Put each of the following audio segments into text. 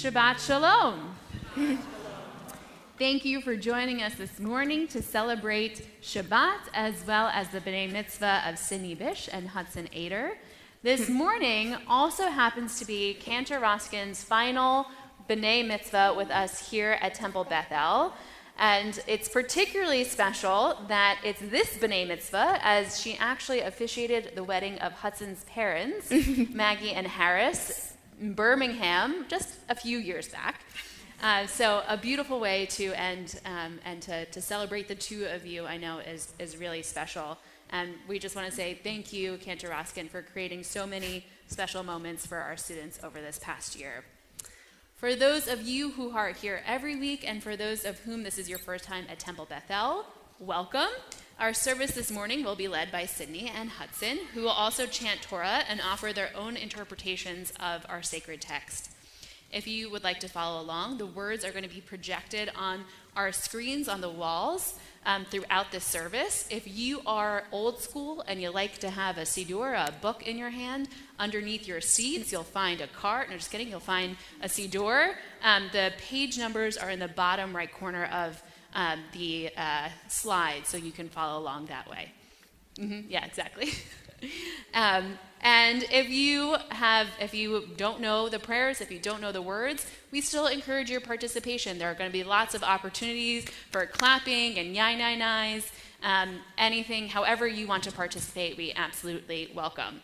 Shabbat Shalom. Thank you for joining us this morning to celebrate Shabbat as well as the B'nai Mitzvah of Sidney Bish and Hudson Ader. This morning also happens to be Cantor Roskin's final B'nai Mitzvah with us here at Temple Bethel. And it's particularly special that it's this B'nai Mitzvah, as she actually officiated the wedding of Hudson's parents, Maggie and Harris, in Birmingham, just a few years back. So a beautiful way to end and to celebrate the two of you, I know, is really special. And we just want to say thank you, Cantor Roskin, for creating so many special moments for our students over this past year. For those of you who are here every week, and for those of whom this is your first time at Temple Bethel, welcome. Our service this morning will be led by Sidney and Hudson, who will also chant Torah and offer their own interpretations of our sacred text. If you would like to follow along, the words are going to be projected on our screens on the walls throughout this service. If you are old school and you like to have a siddur, a book in your hand, underneath your seats, you'll find a cart. No, just kidding, you'll find a siddur. The page numbers are in the bottom right corner of the slide, so you can follow along that way. Yeah, exactly. And if you don't know the prayers, if you don't know the words, we still encourage your participation. There are going to be lots of opportunities for clapping and yai-nai-nais, anything, however you want to participate, we absolutely welcome.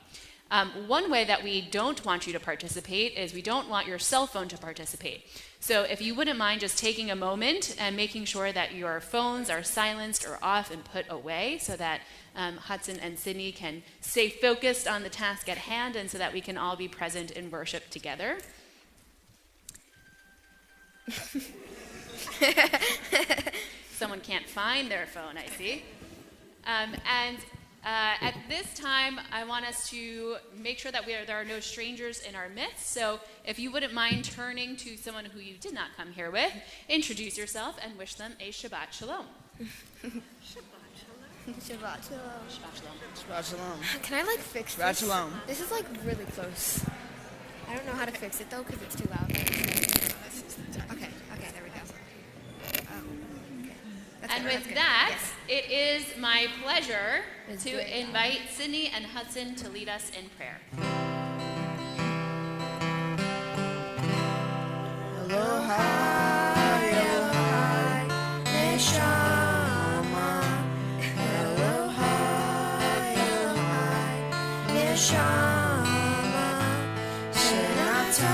One way that we don't want you to participate is we don't want your cell phone to participate. So if you wouldn't mind just taking a moment and making sure that your phones are silenced or off and put away so that Hudson and Sidney can stay focused on the task at hand and so that we can all be present in worship together. Someone can't find their phone, I see. At this time, I want us to make sure that there are no strangers in our midst. So if you wouldn't mind turning to someone who you did not come here with, introduce yourself and wish them a Shabbat Shalom. Shabbat Shalom. Shabbat Shalom. Shabbat Shalom. Can I fix Shabbat this? Shalom. This is really close. I don't know how to fix it though because it's too loud. Okay, there we go. And with that, yes. It is my pleasure to invite Sidney and Hudson to lead us in prayer. Elohai, Elohai, Neshama. Elohai, Elohai, Neshama. Shenata.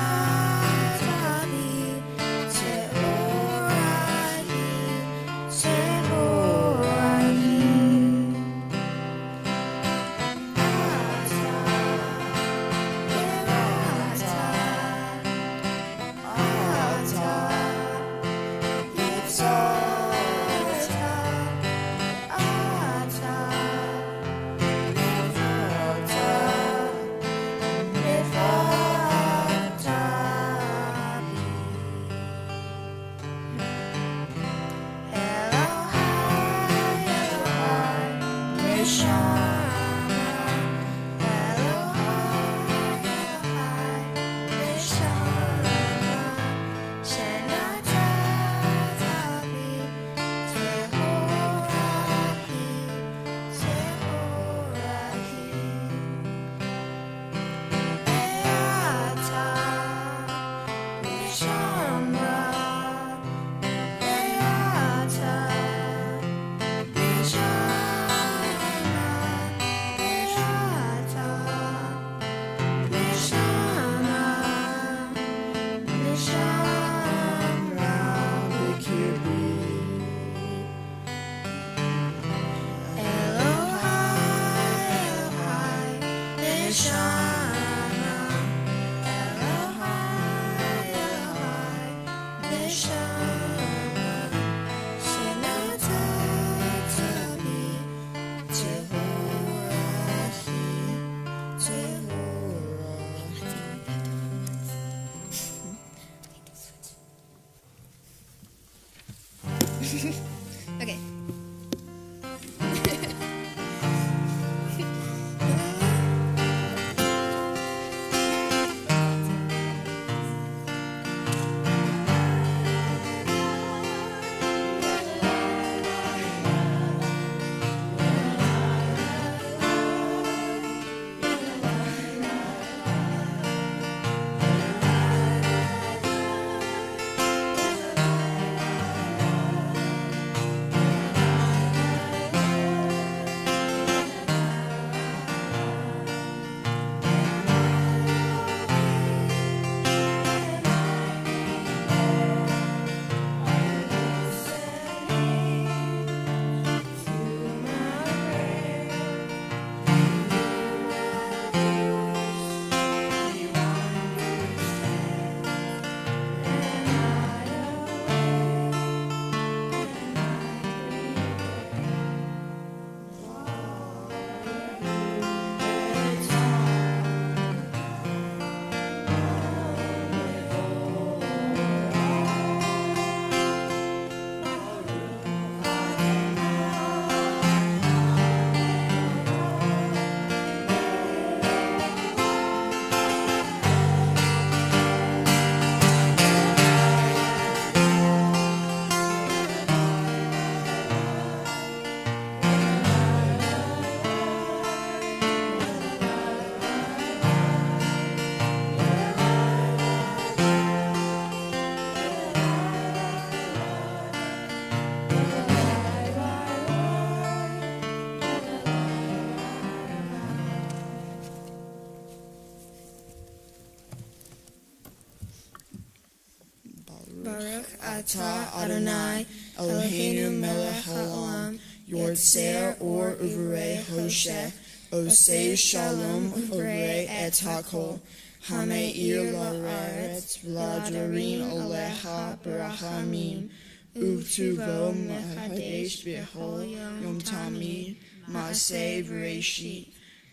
Ata Adonai Eloheinu melech haolam Yortzeh or uvrei hosheh Osei shalom uvrei et hakol Hameir la'aretz v'la'darim olecha barachamim U'tuvo mechadesh b'chol yom tamid Ma'aseh v'reishit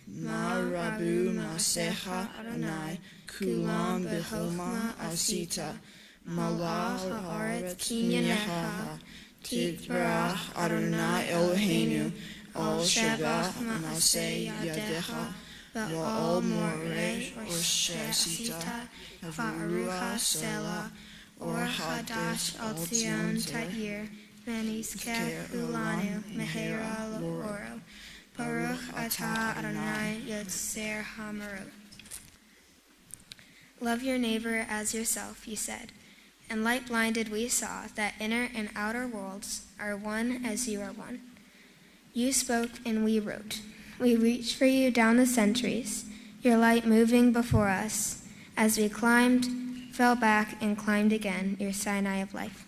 Ma'rabu ma'asecha Adonai Kulam b'chokma asita Malach ha'aretz kinyanecha Titbarach Adonai Eloheinu Al Shabbat ma'aseh yadecha Va'al moreh Oshesita Va'arucha Selah Or Hadash Al Tzion Ta'ir V'nizkeh Ulanu Mehera L'oro Baruch Atah Adonai Yotzer HaMarot. Love your neighbor as yourself, you said. And light-blinded we saw that inner and outer worlds are one as you are one. You spoke and we wrote. We reached for you down the centuries, your light moving before us. As we climbed, fell back, and climbed again, your Sinai of life.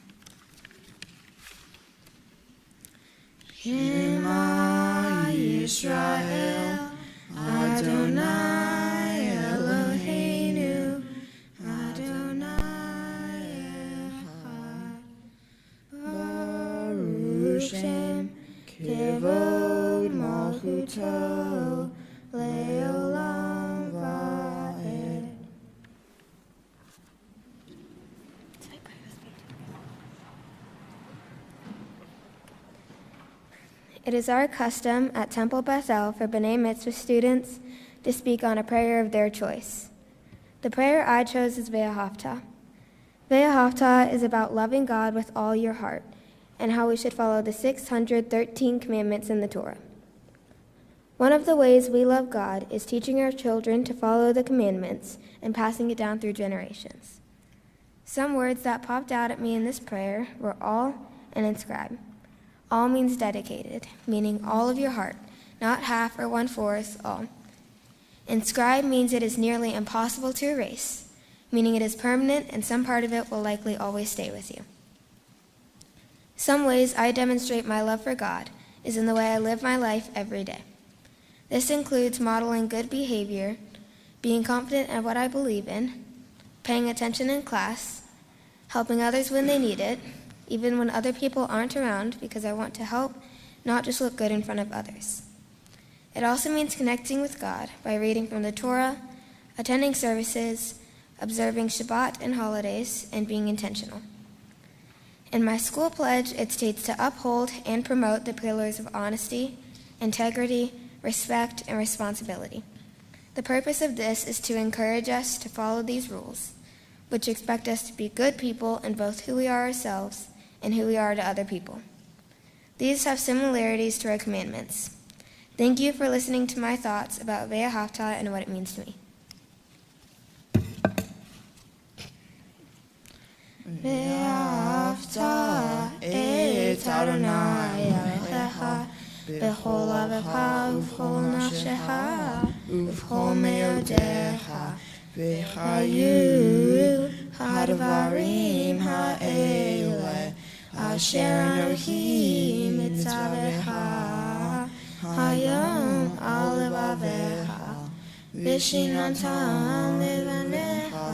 Shema Yisrael, Adonai Eloheinu, Adonai Echad. Baruch Shem Kevod Malchuto Leolam Va'ed. It is our custom at Temple Bethel for B'nai Mitzvah students to speak on a prayer of their choice. The prayer I chose is Ve'ahavta. Ve'ahavta is about loving God with all your heart and how we should follow the 613 commandments in the Torah. One of the ways we love God is teaching our children to follow the commandments and passing it down through generations. Some words that popped out at me in this prayer were all and inscribe. All means dedicated, meaning all of your heart, not half or 1/4, all. Inscribe means it is nearly impossible to erase, meaning it is permanent and some part of it will likely always stay with you. Some ways I demonstrate my love for God is in the way I live my life every day. This includes modeling good behavior, being confident in what I believe in, paying attention in class, helping others when they need it, even when other people aren't around, because I want to help, not just look good in front of others. It also means connecting with God by reading from the Torah, attending services, observing Shabbat and holidays, and being intentional. In my school pledge, it states to uphold and promote the pillars of honesty, integrity, respect, and responsibility. The purpose of this is to encourage us to follow these rules, which expect us to be good people in both who we are ourselves and who we are to other people. These have similarities to our commandments. Thank you for listening to my thoughts about Ve'ahavta and what it means to me. Ve'ahavta et Adonai Elohecha b'chol levecha u'b'chol nafshecha u'b'chol me'odecha v'chayu ha'dvarim ha'eleh asher anochi mitzavecha hayom al levavecha v'shinantam levanecha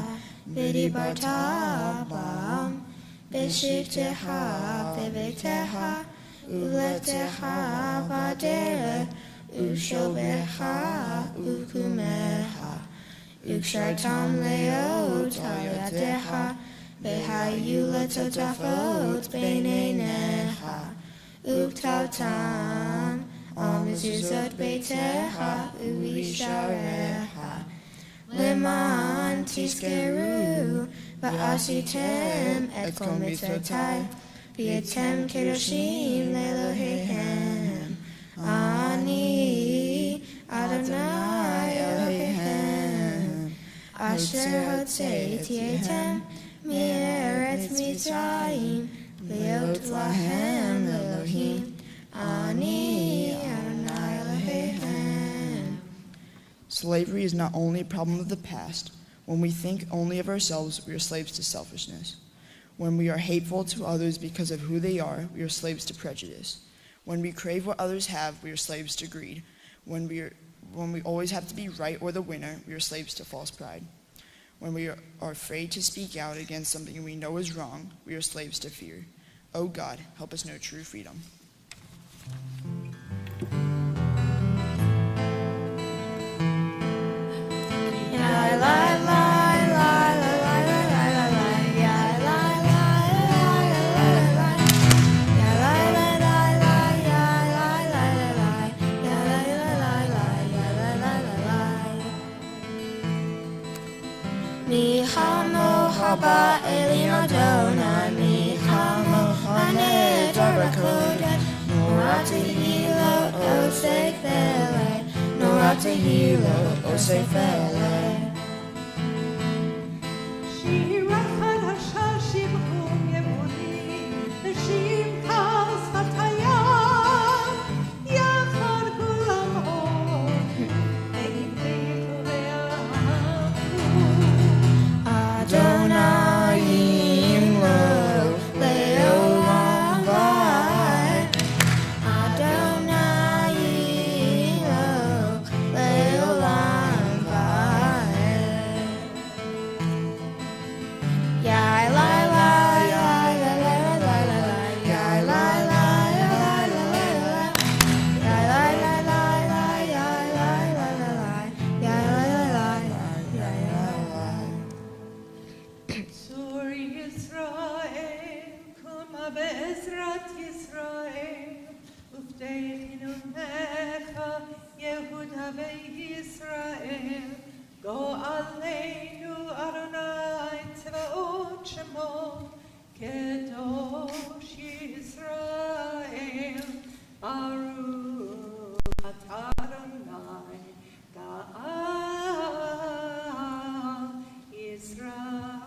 v'dibarta bam v'shivtecha v'beitecha u'letecha v'aderech u'shobecha u'kumecha u'kshartam leot al yadecha v'hayu letotafot b'neinecha u'ktavtam al mezuzot beitecha u'isharecha leman tizkeru v'asitem et kol mitzvotai v'yetem kedoshim le'Eloheihem ani Adonai Eloheihem asher hotzeiti etem mi'eretz Mitzrayim le'ot lahem Elohim ani Adonai Eloheihem. Slavery is not only a problem of the past. When we think only of ourselves, we are slaves to selfishness. When we are hateful to others because of who they are, we are slaves to prejudice. When we crave what others have, we are slaves to greed. When we always have to be right or the winner, we are slaves to false pride. When we are afraid to speak out against something we know is wrong, we are slaves to fear. Oh God, help us know true freedom. Haba Elin Adonai Mihamo Hane Darakodet Norati Hilo Osei Fele Norati Hilo Osei Fele Shirachad Hashashim Hum Yemuni Nashim Kaz Fatayam Yachad Kulam Ho Neim Neim Adonai Yimlo Leolam Vai Adonai Yimlo Leolam Vai Yai lai lai lai lai lai lai lai Yai lai lai lai lai lai Yai lai lai lai lai Yai lai lai lai Yai lai lai Yai lai Sur Yisrael, Kuma be'ezrat Yisrael, Ufteinu mecha, Yehuda ve'Yisrael, Go aleinu Adonai Tzevaot Shemo, Kedosh Yisrael, Baruch atah Adonai, Ga'al Yisrael.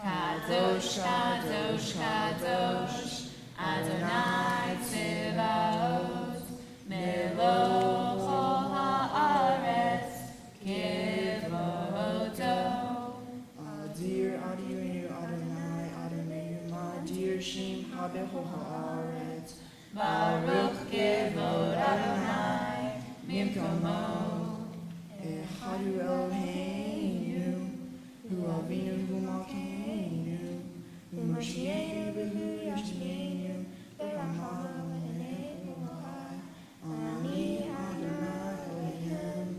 Kadosh, Kadosh, Kadosh, Adonai Tzivaot, Melech haaretz, Kivvodo. Adir, Adirenu, Adonai, Adonai, Madir, Shem, Habeho haaretz. Baruch Kivvod Adonai, Mimkomo. Echadu Eloheinu, Hu Avinu, Hu Malkeinu, Hu Moshienu, Hu Yashmienu, B'Rahman, Enehu Hai, Ani Adonai Elohim.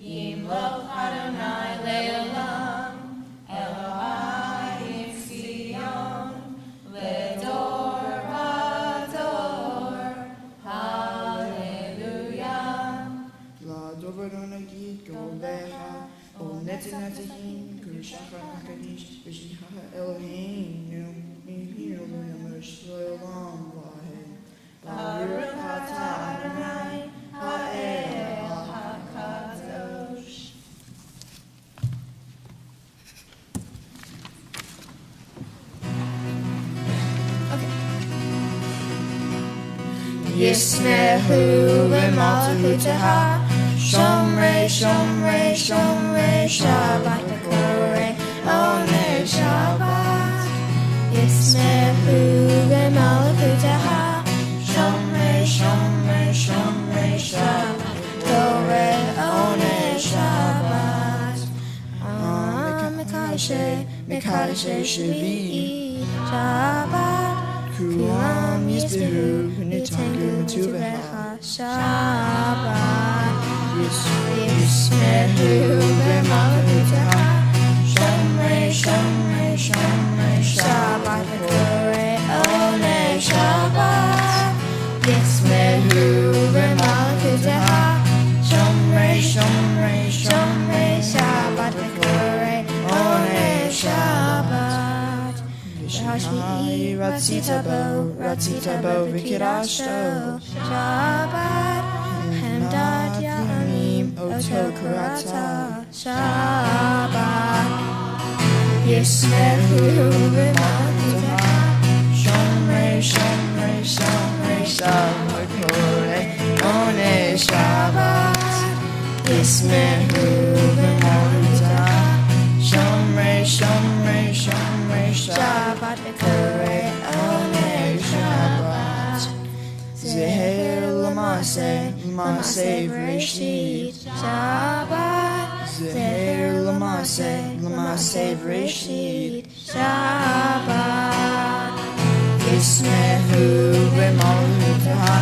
Yimloch Adonai Le'olam, Elohai Yitzion, Ledor Vador, Hallelujah. La Dovarona Gid, Goleha, O Netzinatzahim, Kushachar HaKadosh, V'Shicha Eloheinu, Mihinu L'Yamesh L'Olam Vahed. Baruch atah Adonai, Ha'el HaKadosh. Yismehu v'malchutaha, Shomrei, Shomrei, Shomrei, Shabbat V'korei, Onei Shabbat. Yismehu v'malchutaha, Shomrei, Shomrei, Shomrei, Shabbat V'korei, Onei Shabbat. Mekadeshei, Mekadeshei Shvi'i, Shabbat. Kulam Yisbehu, Nitengu Tuveha, Shabbat. Yismehu v'malchutaha, Shomrei, Shomrei, Shomrei, Shabbat V'korei, Onei Shabbat. Yismehu v'malchutaha, Shomrei, Shomrei, Shomrei, Shabbat V'korei, Onei Shabbat. Shashmi'i Ratzita bo v'kirashto, Shabbat. Hemdad Ya'amim Oto Karata, Shabbat. Yismehu v'malchutaha, Shomrei, Shomrei, Shomrei, Shabbat V'korei, Onei Shabbat. Yismehu v'malchutaha, Shomrei, Shomrei, Shomrei, Shabbat V'korei, Onei Shabbat. Zeher L'maseh, L'maseh V'reshit, Shabbat. Zeher L'maseh, L'maseh V'reshit, Shabbat. Yismehu v'malchutaha,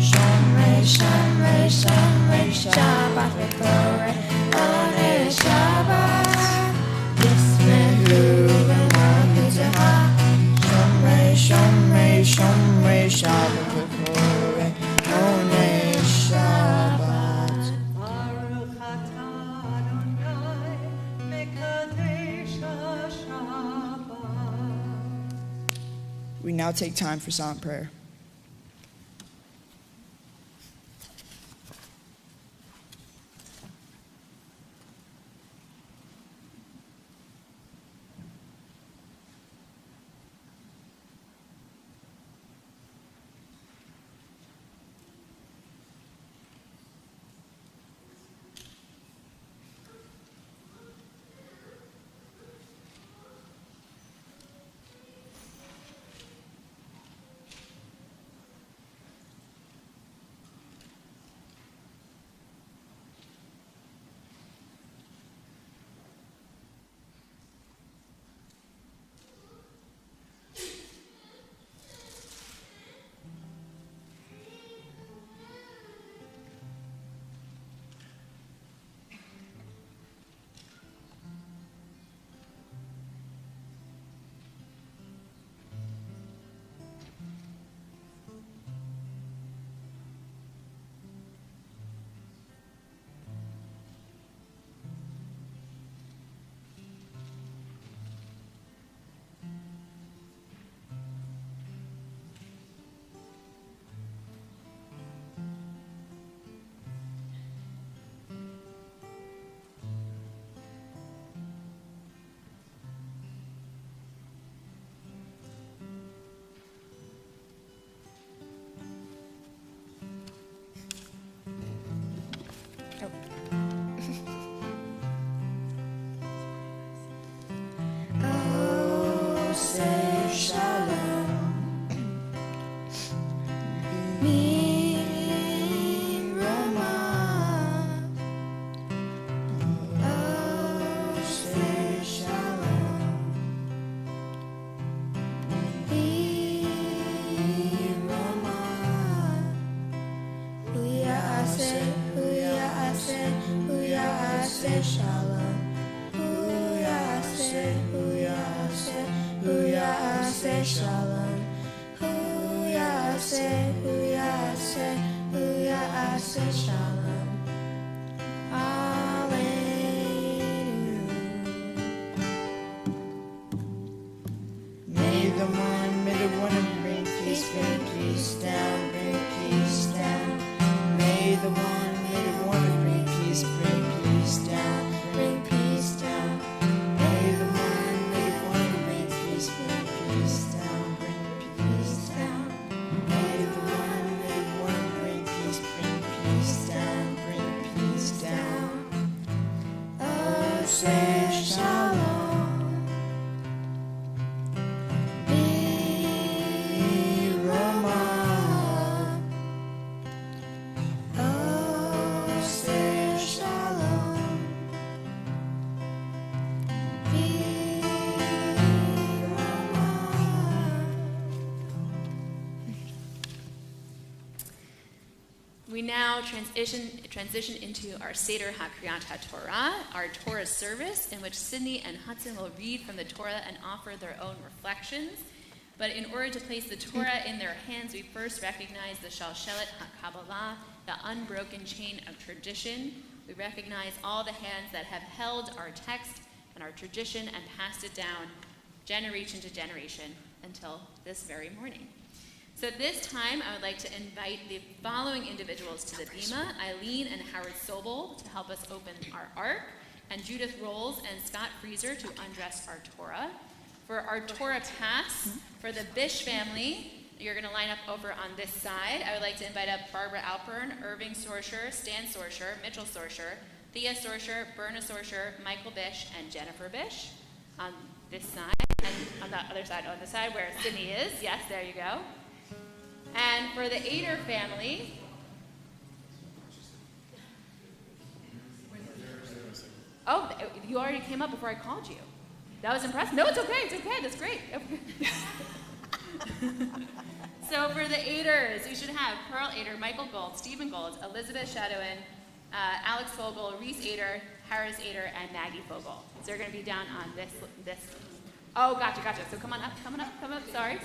Shomrei, Shomrei, Shomrei, Shabbat V'korei, Onei Shabbat. Yismehu v'malchutaha, Shomrei, Shomrei, Shomrei, Shabbat V'korei, Onei Shabbat. Baruch atah Adonai, Mekadesh HaShabbat. We now take time for silent prayer. say shalom. Shalom, Huya say shalom, Alleluia. May the one bring peace down, bring peace down. May the one bring peace down, bring peace down. May the one bring peace down. Say shalom, be Roma. Oh, say shalom, be Roma. We now transition into our Seder HaKriyat HaTorah, our Torah service, in which Sidney and Hudson will read from the Torah and offer their own reflections. But in order to place the Torah in their hands, we first recognize the Shalshelet HaKabbalah, the unbroken chain of tradition. We recognize all the hands that have held our text and our tradition and passed it down generation to generation until this very morning. So at this time, I would like to invite the following individuals to the Bima: Eileen and Howard Sobel to help us open our Ark, and Judith Rolls and Scott Freezer to undress our Torah. For our Torah pass, for the Bish family, you're going to line up over on this side. I would like to invite up Barbara Alpern, Irving Sorsher, Stan Sorsher, Mitchell Sorsher, Thea Sorsher, Berna Sorsher, Michael Bish, and Jennifer Bish on this side. And on the other side, on the side where Sidney is. Yes, there you go. And for the Ader family, oh, you already came up before I called you. That was impressive. No, it's okay, that's great. So for the Aders, we should have Pearl Ader, Michael Gold, Stephen Gold, Elizabeth Shadowin, Alex Fogel, Reese Ader, Harris Ader, and Maggie Fogel. So they're going to be down on this. Oh, gotcha. So come up. Sorry.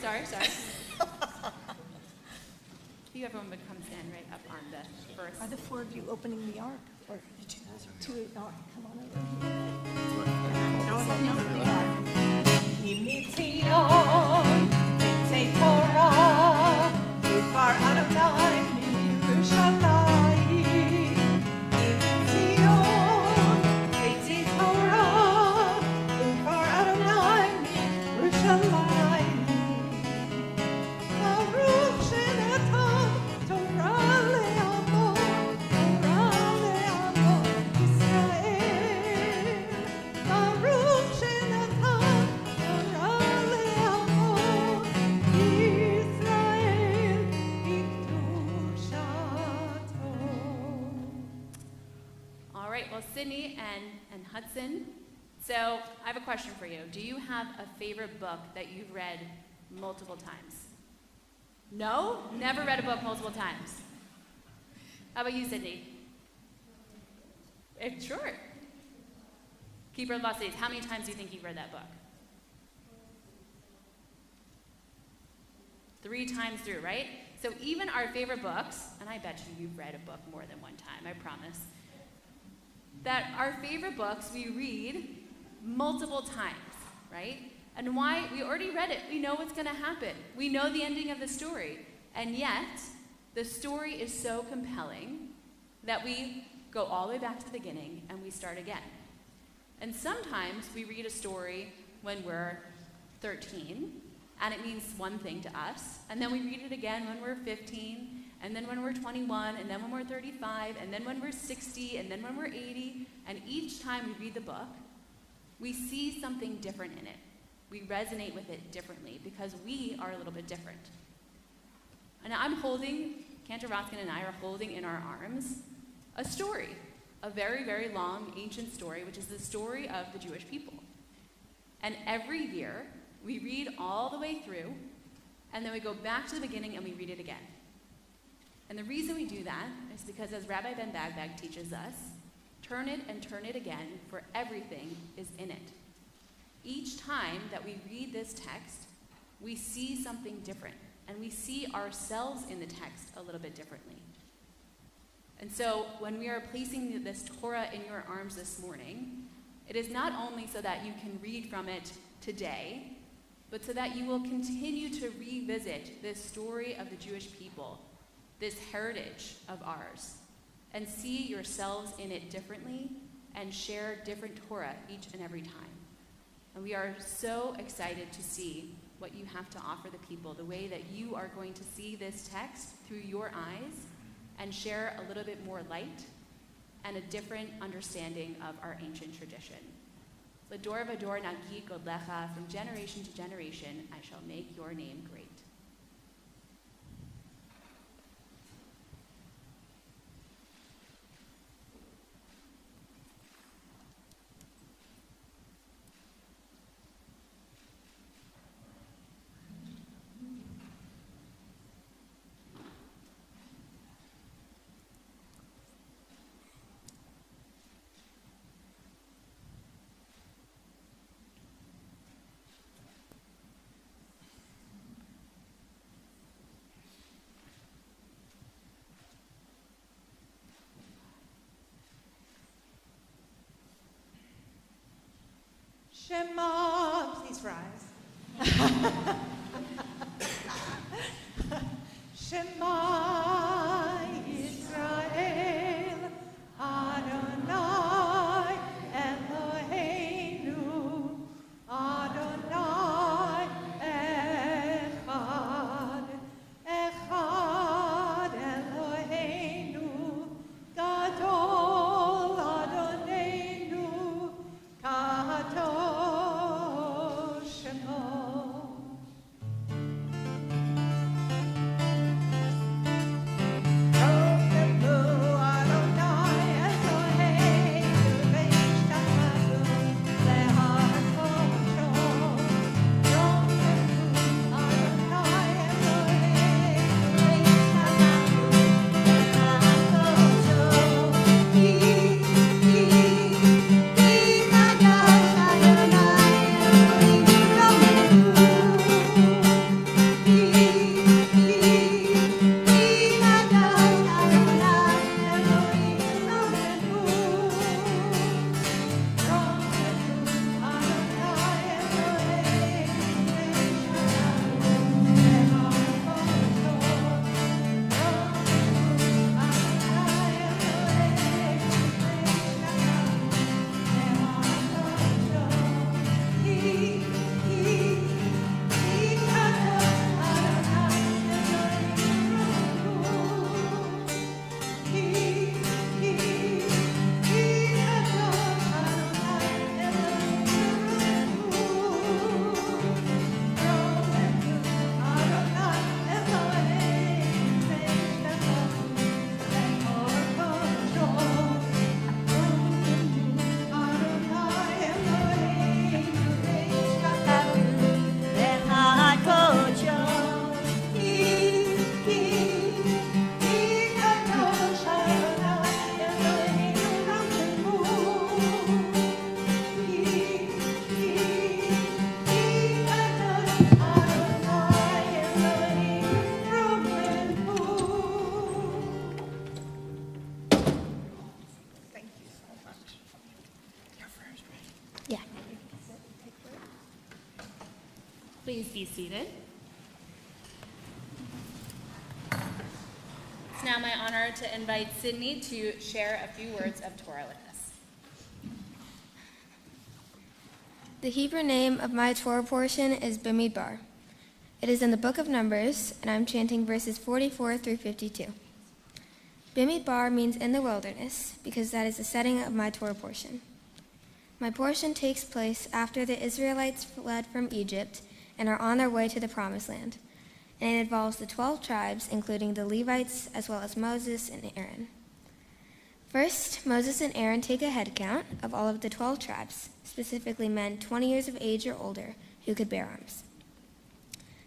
You everyone would come stand right up on the first. Are the four of you opening the ark? Or two? No, come on over Sidney and Hudson. So I have a question for you. Do you have a favorite book that you've read multiple times? No? Never read a book multiple times. How about you, Sidney? Sure. Keeper of Lost Cities. How many times do you think you've read that book? 3 times through, right? So even our favorite books, and I bet you've read a book more than one time, I promise, that our favorite books we read multiple times, right? And why? We already read it. We know what's going to happen. We know the ending of the story. And yet, the story is so compelling that we go all the way back to the beginning and we start again. And sometimes we read a story when we're 13, and it means one thing to us, and then we read it again when we're 15, and then when we're 21, and then when we're 35, and then when we're 60, and then when we're 80, and each time we read the book, we see something different in it. We resonate with it differently because we are a little bit different. And I'm holding, Cantor Roskin and I are holding in our arms a story, a very, very long ancient story, which is the story of the Jewish people. And every year, we read all the way through, and then we go back to the beginning and we read it again. And the reason we do that is because, as Rabbi Ben Bagbag teaches us, turn it again, for everything is in it. Each time that we read this text, we see something different, and we see ourselves in the text a little bit differently. And so when we are placing this Torah in your arms this morning, it is not only so that you can read from it today, but so that you will continue to revisit this story of the Jewish people, this heritage of ours, and see yourselves in it differently and share different Torah each and every time. And we are so excited to see what you have to offer the people, the way that you are going to see this text through your eyes and share a little bit more light and a different understanding of our ancient tradition. L'dor v'dor nagid godlecha, from generation to generation, I shall make your name great. Shema, please rise. Shema Yisrael, Adonai Eloheinu, Adonai Echad, Echad Eloheinu, Gadol Adonenu, Kadosh Shemo. Please be seated. It's now my honor to invite Sidney to share a few words of Torah with us. The Hebrew name of my Torah portion is Bimidbar. It is in the book of Numbers, and I'm chanting verses 44 through 52. Bimidbar means in the wilderness, because that is the setting of my Torah portion. My portion takes place after the Israelites fled from Egypt and are on their way to the Promised Land, and it involves the 12 tribes, including the Levites, as well as Moses and Aaron. First, Moses and Aaron take a head count of all of the 12 tribes, specifically men 20 years of age or older who could bear arms.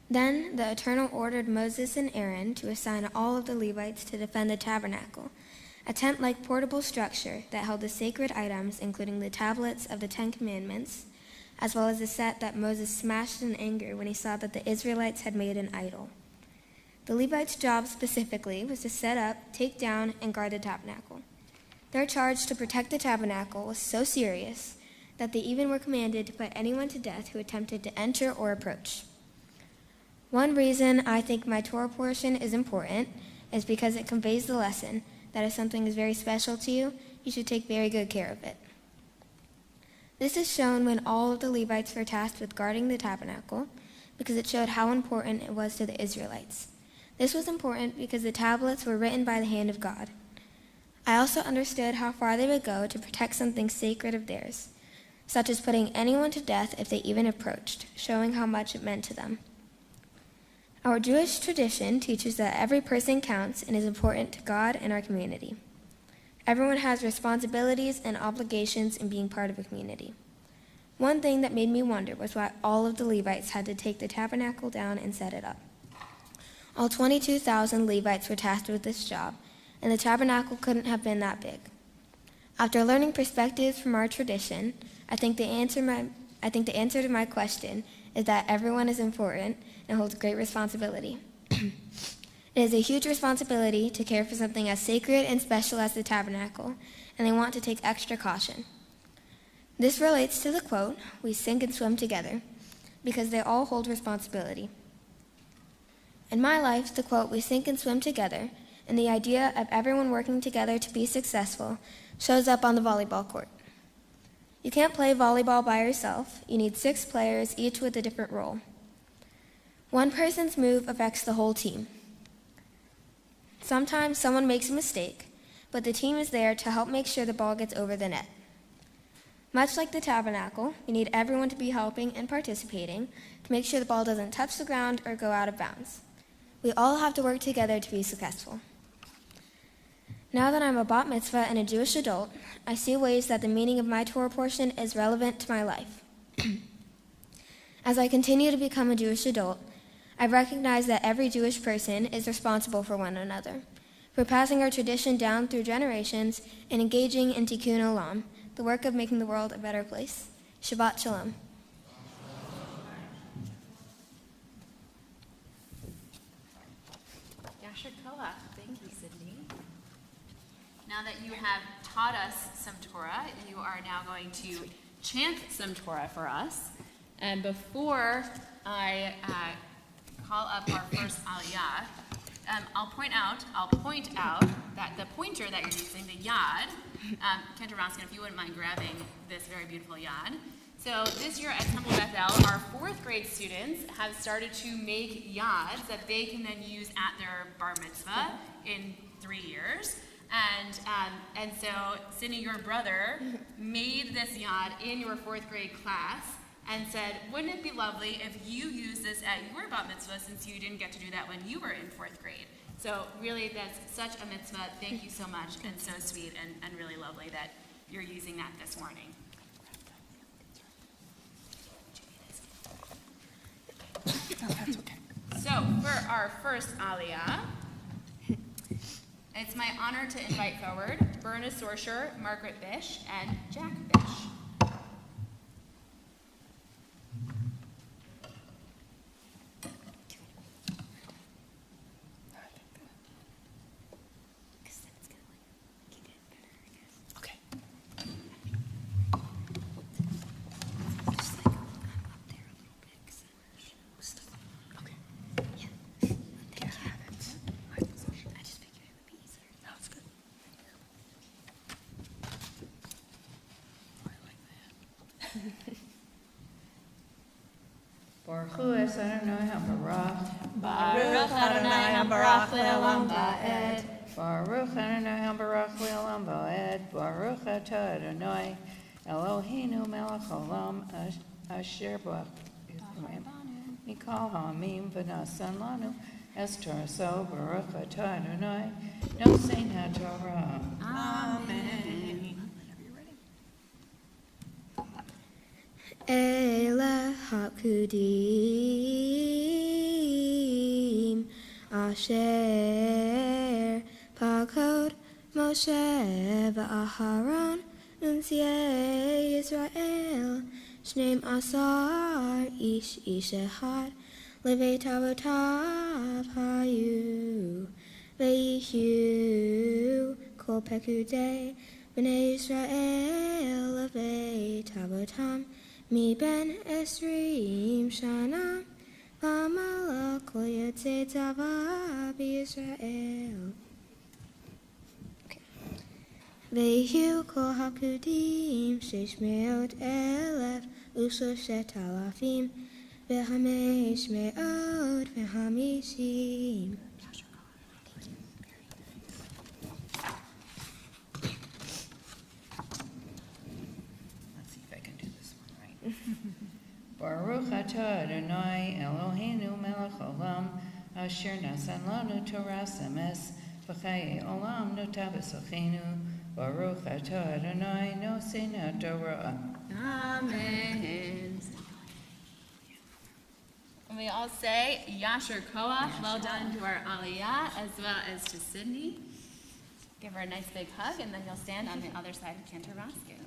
Then the Eternal ordered Moses and Aaron to assign all of the Levites to defend the tabernacle, a tent-like portable structure that held the sacred items, including the tablets of the 10 Commandments, as well as the set that Moses smashed in anger when he saw that the Israelites had made an idol. The Levites' job specifically was to set up, take down, and guard the tabernacle. Their charge to protect the tabernacle was so serious that they even were commanded to put anyone to death who attempted to enter or approach. One reason I think my Torah portion is important is because it conveys the lesson that if something is very special to you, you should take very good care of it. This is shown when all of the Levites were tasked with guarding the tabernacle, because it showed how important it was to the Israelites. This was important because the tablets were written by the hand of God. I also understood how far they would go to protect something sacred of theirs, such as putting anyone to death if they even approached, showing how much it meant to them. Our Jewish tradition teaches that every person counts and is important to God and our community. Everyone has responsibilities and obligations in being part of a community. One thing that made me wonder was why all of the Levites had to take the tabernacle down and set it up. All 22,000 Levites were tasked with this job, and the tabernacle couldn't have been that big. After learning perspectives from our tradition, I think the answer to my question is that everyone is important and holds great responsibility. It is a huge responsibility to care for something as sacred and special as the tabernacle, and they want to take extra caution. This relates to the quote, "We sink and swim together," because they all hold responsibility. In my life, the quote, "We sink and swim together," and the idea of everyone working together to be successful shows up on the volleyball court. You can't play volleyball by yourself. You need 6 players, each with a different role. One person's move affects the whole team. Sometimes someone makes a mistake, but the team is there to help make sure the ball gets over the net. Much like the tabernacle, you need everyone to be helping and participating to make sure the ball doesn't touch the ground or go out of bounds. We all have to work together to be successful. Now that I'm a bat mitzvah and a Jewish adult, I see ways that the meaning of my Torah portion is relevant to my life. As I continue to become a Jewish adult, I recognize that every Jewish person is responsible for one another, for passing our tradition down through generations and engaging in tikkun olam, the work of making the world a better place. Shabbat shalom. Yasher Koach. Thank you, Sidney. Now that you have taught us some Torah, you are now going to chant some Torah for us. And before I call up our first aliyah, I'll point out that the pointer that you're using, the yad, Cantor Roskin, if you wouldn't mind grabbing this very beautiful yad. So this year at Temple Bethel, our 4th grade students have started to make yads that they can then use at their bar mitzvah in 3 years. And so, Sidney, your brother, made this yad in your 4th grade class and said, wouldn't it be lovely if you use this at your bat mitzvah since you didn't get to do that when you were in 4th grade? So really, that's such a mitzvah. Thank you so much, and so sweet and really lovely that you're using that this morning. Oh, that's okay. So for our first aliyah, it's my honor to invite forward Berna Sorsher, Margaret Bish, and Jack Bish. Baruch Hu es Adonai HaBarach. Baruch Adonai HaBarach Le'olam Va'ed. Baruch Adonai HaBarach Le'olam Va'ed. Baruch Atah Adonai Eloheinu melech olam asher bach mikol ha'amim v'nasan lanu es Torah so baruch atah Adonai nosein haTorah. Amen. Ele hakudim asher pakod Moshe v'Aharon Nunziei Yisrael Shneim Asar Ish Echad Levei Tavotav Hayu Veihu Kol Pekudei Bnei Yisrael Levei Tavotam Mi Ben Esrim Shana V'Amalek Lo Yotzei Tava B'Yisrael Vehu kol hakudim shesh meot elef u'shoshet alafim v'hamesh meot v'hamishim. Let's see if I can do this one right. Baruch atah Adonai Eloheinu melech olam asher nasan lanu Torah semes v'chayei olam nota b'sochenu Baruch atah Adonai nosein haTorah. Amen. And we all say, Yasher Koach, well done to our Aliyah, as well as to Sidney. Give her a nice big hug, and then you'll stand on the other side of Cantor Roscoe.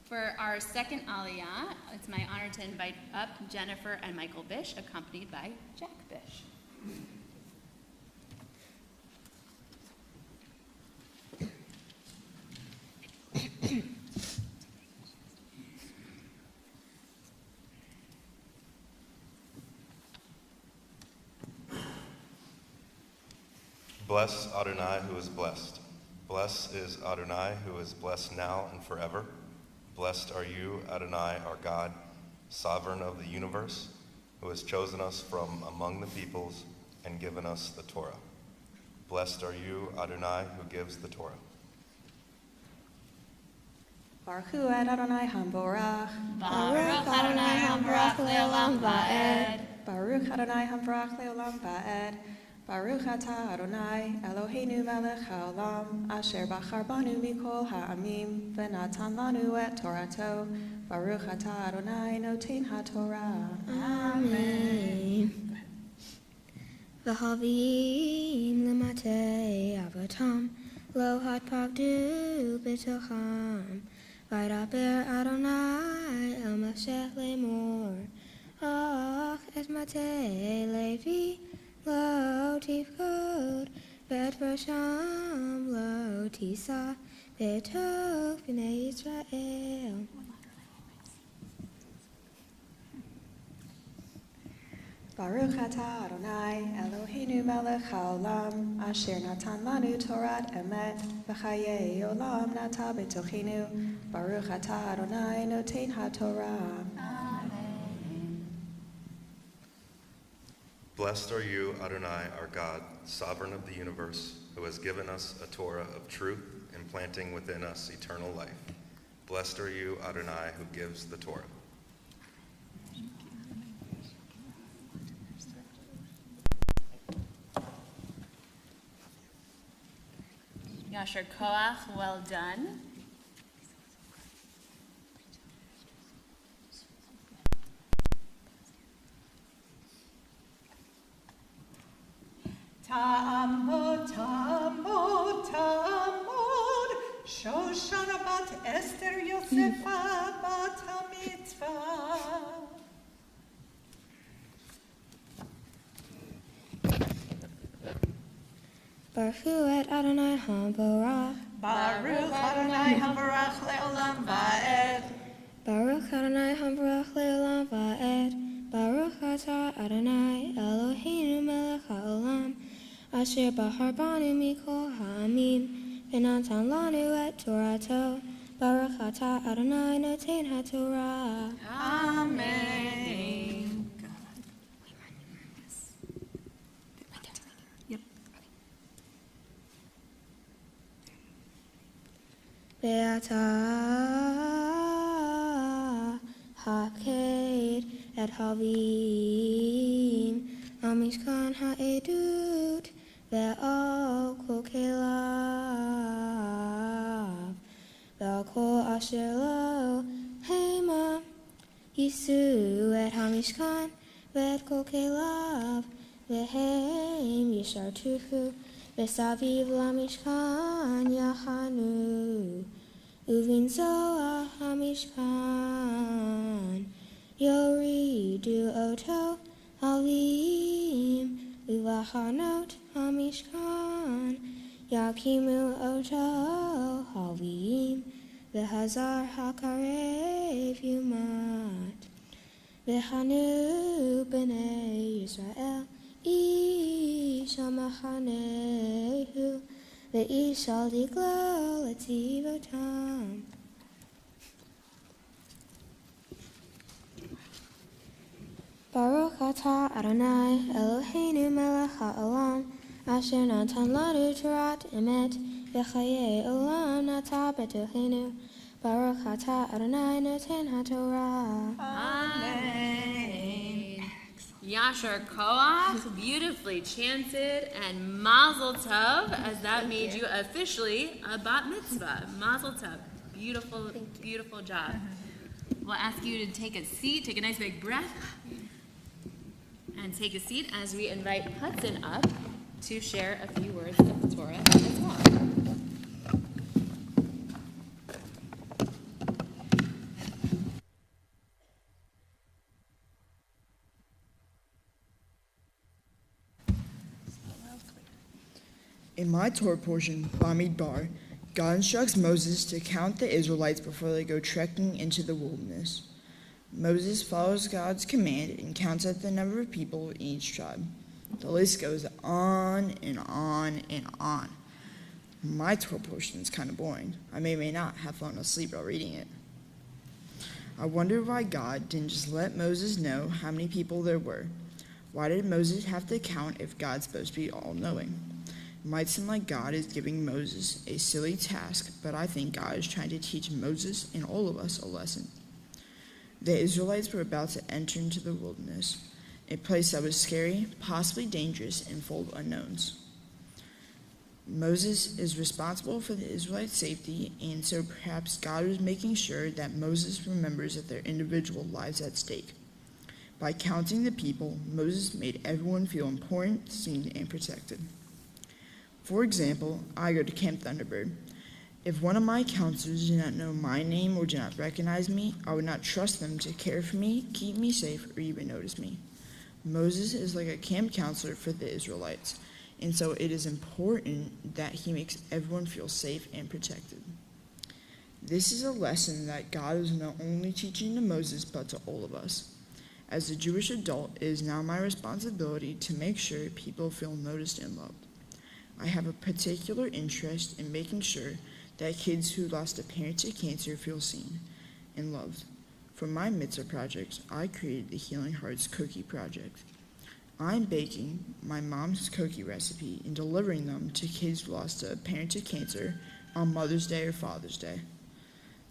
For our second Aliyah, it's my honor to invite up Jennifer and Michael Bish, accompanied by Jack Bish. Bless Adonai who is blessed. Blessed is Adonai who is blessed now and forever. Blessed are you, Adonai, our God, sovereign of the universe, who has chosen us from among the peoples and given us the Torah. Blessed are you, Adonai, who gives the Torah. Baruch Hu Adonai Hamborach. Baruch Adonai Hamborach Leolam Va'ed. Baruch Adonai Hamborach Leolam Va'ed. Baruch atah Adonai Eloheinu melech haolam asher bachar banu mikol ha'amim v'natan lanu et Torato. Baruch atah Adonai notein haTorah. Amen. V'havim lematei avotam lo hatpagdu b'tocham v'ydaber Adonai el Moshe lemor ach et matei Levi lo tifkod v'et v'sham lo tisa v'tok b'nei Yisrael. Baruch atah Adonai Eloheinu melech haolam asher natan lanu Torat emet v'chayei olam nata b'tochenu. Baruch atah Adonai notein haTorah. Blessed are you, Adonai, our God, sovereign of the universe, who has given us a Torah of truth, implanting within us eternal life. Blessed are you, Adonai, who gives the Torah. Yasher Koach, well done. Ta'amod, ta'amod, ta'amod, Shoshana bat Esther Yosefa bat ha-mitzvah. Baruch Hu et Adonai Hamborach. Baruch Adonai Hamborach le'olam va'ed. Baruch Adonai Hamborach le'olam va'ed. Baruch atah Adonai Eloheinu melech haolam asher bahar banu mikol ha'amim V'natan lanu et Torato. Baruch atah Adonai noten haTorah. Amen. Be'atah haked et havim amishkan ha'edut ve'al kol kelav ve'al kol asher lo hema yisu et hamishkan ve'et kol kelav ve'hem yishartuhu ve'saviv lamishkan yahanu Uvin zoah hamishkan, yoridu oto havim, uvachanot hamishkan, yakimu oto havim, v'hazar hakarev yumat, v'hanu b'nei Yisrael, ish hamachanehu, Ve'ish shall diklo letivotam. Baruch atah Adonai Eloheinu melech ha'olam asher natan lanu Torat emet v'chayei olam nata betochenu. Baruch atah Adonai noten haTorah. Amen. Yashar Koach, beautifully chanted, and Mazel Tov, as that made you officially a bat mitzvah. Mazel Tov. Beautiful, beautiful job. We'll ask you to take a seat, take a nice big breath, and take a seat as we invite Hudson up to share a few words of the Torah as well. In my Torah portion, Bamidbar, God instructs Moses to count the Israelites before they go trekking into the wilderness. Moses follows God's command and counts out the number of people in each tribe. The list goes on and on and on. My Torah portion is kind of boring. I may not have fallen asleep while reading it. I wonder why God didn't just let Moses know how many people there were. Why did Moses have to count if God's supposed to be all-knowing? It might seem like God is giving Moses a silly task, but I think God is trying to teach Moses and all of us a lesson. The Israelites were about to enter into the wilderness, a place that was scary, possibly dangerous, and full of unknowns. Moses is responsible for the Israelites' safety, and so perhaps God was making sure that Moses remembers that their individual lives at stake. By counting the people, Moses made everyone feel important, seen, and protected. For example, I go to Camp Thunderbird. If one of my counselors did not know my name or did not recognize me, I would not trust them to care for me, keep me safe, or even notice me. Moses is like a camp counselor for the Israelites, and so it is important that he makes everyone feel safe and protected. This is a lesson that God is not only teaching to Moses, but to all of us. As a Jewish adult, it is now my responsibility to make sure people feel noticed and loved. I have a particular interest in making sure that kids who lost a parent to cancer feel seen and loved. For my Mitzvah project, I created the Healing Hearts Cookie Project. I'm baking my mom's cookie recipe and delivering them to kids who lost a parent to cancer on Mother's Day or Father's Day.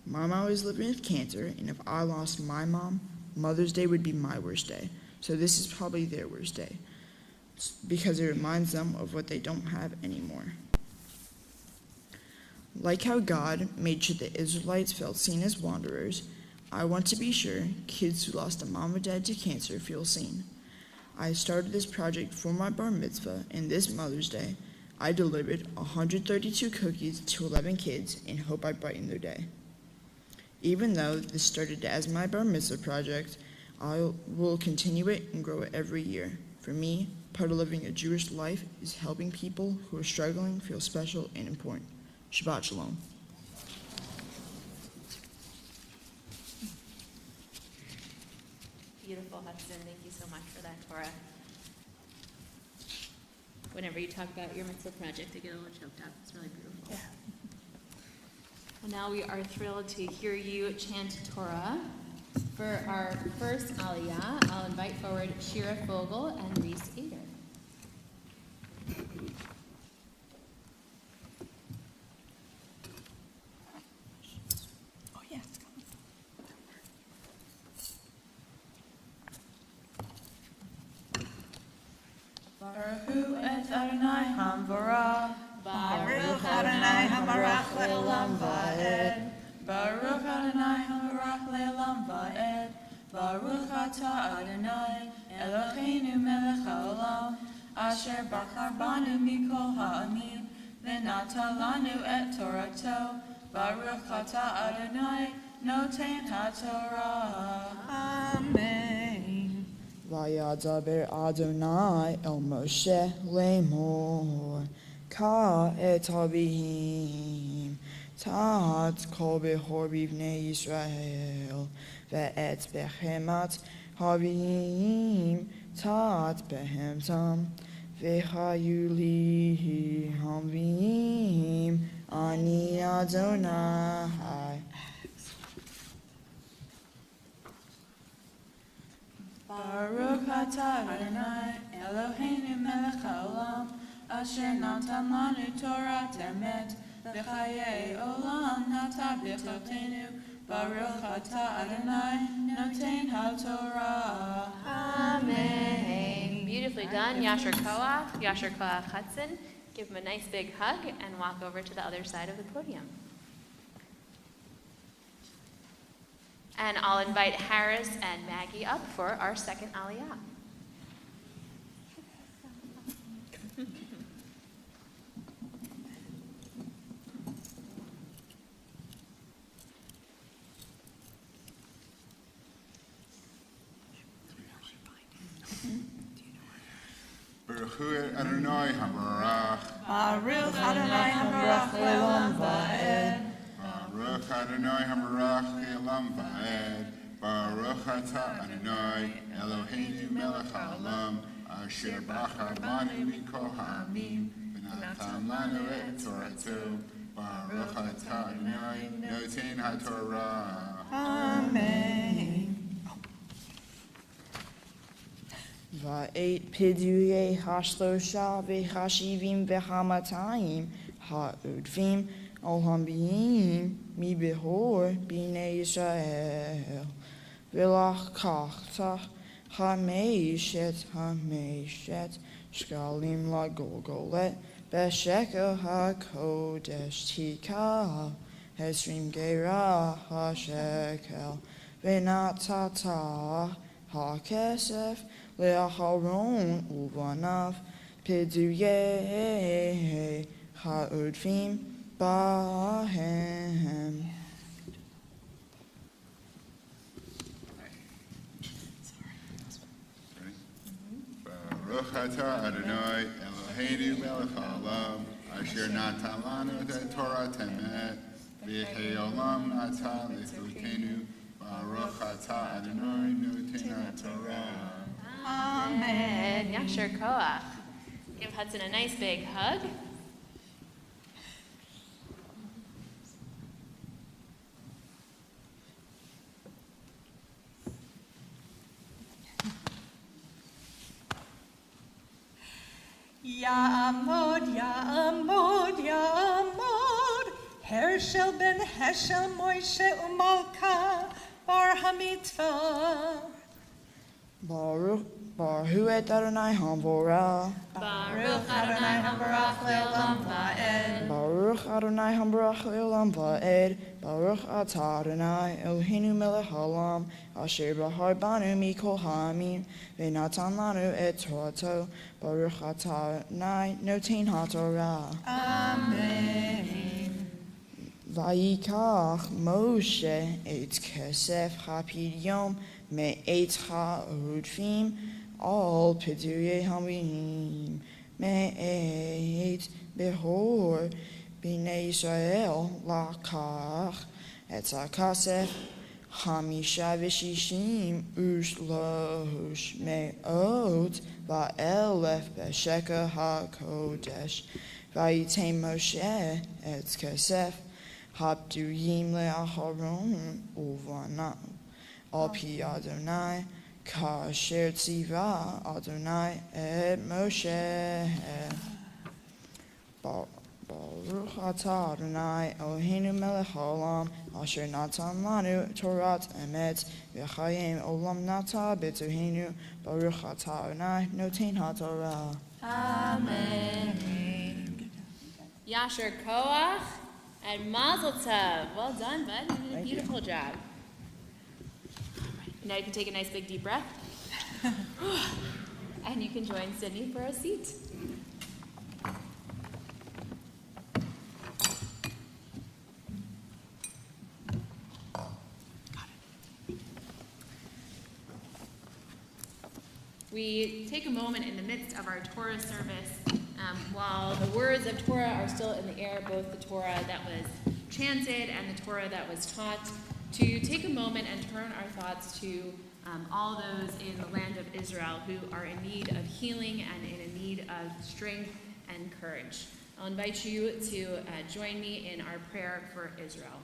My mom was living with cancer, and if I lost my mom, Mother's Day would be my worst day. So this is probably their worst day, because it reminds them of what they don't have anymore. Like how God made sure the Israelites felt seen as wanderers, I want to be sure kids who lost a mom or dad to cancer feel seen. I started this project for my bar mitzvah, and this Mother's Day, I delivered 132 cookies to 11 kids and hope I brightened their day. Even though this started as my bar mitzvah project, I will continue it and grow it every year. For me, part of living a Jewish life is helping people who are struggling feel special and important. Shabbat Shalom. Beautiful, Hudson. Thank you so much for that, Torah. Whenever you talk about your mitzvah project, I get a little choked up. It's really beautiful. Yeah. And now we are thrilled to hear you chant Torah. For our first Aliyah, I'll invite forward Shira Fogel and Reese Ader. Oh, yes. Baruch et Adonai Hamvarah. Baruch Adonai Hamarach le'olam va'ed. Baruch Adonai Hamarach le'olam va'ed. Baruch atah Adonai Eloheinu melech haolam asher bachar banu mikol ha'amim v'nata lanu et Torato. Baruch atah Adonai noten ha'Torah. Amen. Vayadaber Adonai el Moshe lemor ka et avihim tat kol behor bivnei Yisrael ve'et bechemat havihim tat behemtam ve'hayu li havihim ani Adonai. Baruch atah Adonai Eloheinu melech haolam asher natan lanu Torah emet v'chayei olam nata b'chotenu. Baruch atah Adonai noten ha'Torah. Amen. Beautifully done. Yasher Koach Hudson. Give him a nice big hug and walk over to the other side of the podium. And I'll invite Harris and Maggie up for our second Aliyah. Baruch Adonai Hamarach. Baruch Adonai Hamarach le'olam va'ed. Baruch Adonai Hamarach le'olam va'ed. Baruch atah Adonai Eloheinu melech haolam asher bachar banu mikol ha'amim v'natan lanu et Torato. Baruch atah Adonai noten ha'Torah. Amen. Va'et piduyei hashlosha v'chashivim v'hamatayim ha'udvim olhambiyim mi behor b'nei Yisrael v'lach kachtach hameshet shkalim lagolgolet b'shekel ha'kodesh tika hesrim geirah ha'shekel v'natata ha'kesef le'acharon uvanav piduyei ha'udvim bahem. Baruch atah Adonai Eloheinu melech haolam asher natan lanu et Torah emet v'chayei olam nata l'chilkenu. Baruch atah Adonai noten ha'Torah. Amen. Yasher Koach. Give Hudson a nice big hug. Ya'amod, Ya'amod, Ya'amod, Hershel ben Heshel Moshe Umalka, Bar HaMitzvah. Baruch et Adonai Hamvorah. Baruch Adonai Hamarach le'olam va'ed. Baruch Adonai Hambarach le'olam va'ed. Baruch atah Adonai Eloheinu melech haolam asher bachar banu mikol ha'amim v'natan lanu et Torato. Baruch atah Adonai noten ha'Torah. Amen. Vayikach Moshe et kesef ha'pidyom me'et ha'udfim al piduyei hamim me'et behor b'nei Yisrael lakach et hakasef hamisha v'shishim ushlosh me'ot va'elef b'shekel ha'kodesh. Vayitem Moshe et kesef Habduim le'acharon uvana. Al pi Adonai, kasher tziva Adonai et Moshe. Baruch atah Adonai Eloheinu melech haolam asher natan lanu Torat emet v'chayim olam nata b'tohenu Baruch atah Adonai noten haTorah. Amen. Yasher Koach and Mazel Tov. Well done, bud. You did a beautiful job. Now you can take a nice big deep breath. And you can join Sidney for a seat. We take a moment in the midst of our Torah service while the words of Torah are still in the air, both the Torah that was chanted and the Torah that was taught, to take a moment and turn our thoughts to all those in the land of Israel who are in need of healing and in need of strength and courage. I'll invite you to join me in our prayer for Israel.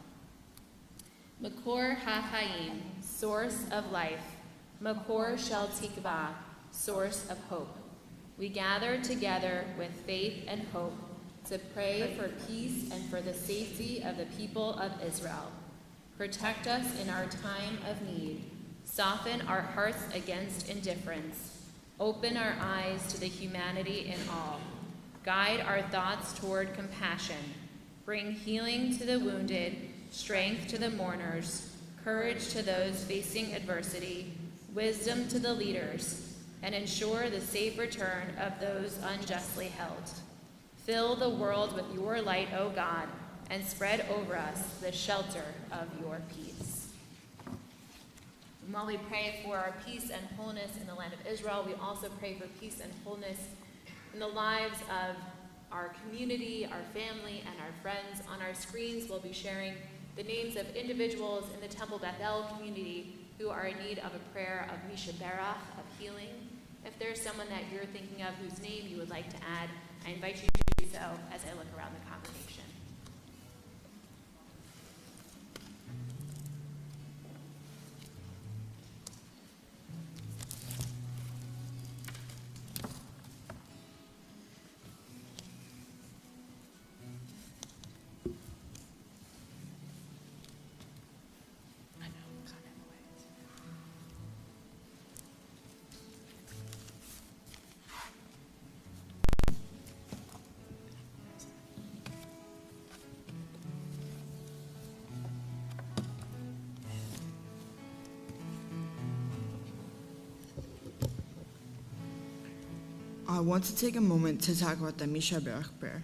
Makor HaChaim, source of life. Makor Shel Tikvah, source of hope. We gather together with faith and hope to pray for peace and for the safety of the people of Israel. Protect us in our time of need. Soften our hearts against indifference. Open our eyes to the humanity in all. Guide our thoughts toward compassion. Bring healing to the wounded, strength to the mourners, courage to those facing adversity, wisdom to the leaders, and ensure the safe return of those unjustly held. Fill the world with your light, O God, and spread over us the shelter of your peace. And while we pray for our peace and wholeness in the land of Israel, we also pray for peace and wholeness in the lives of our community, our family, and our friends. On our screens, we'll be sharing the names of individuals in the Temple Bethel community who are in need of a prayer of Mishaberach, of healing. If there's someone that you're thinking of whose name you would like to add, I invite you to do so as I look around the congregation. I want to take a moment to talk about the Mishaberach prayer.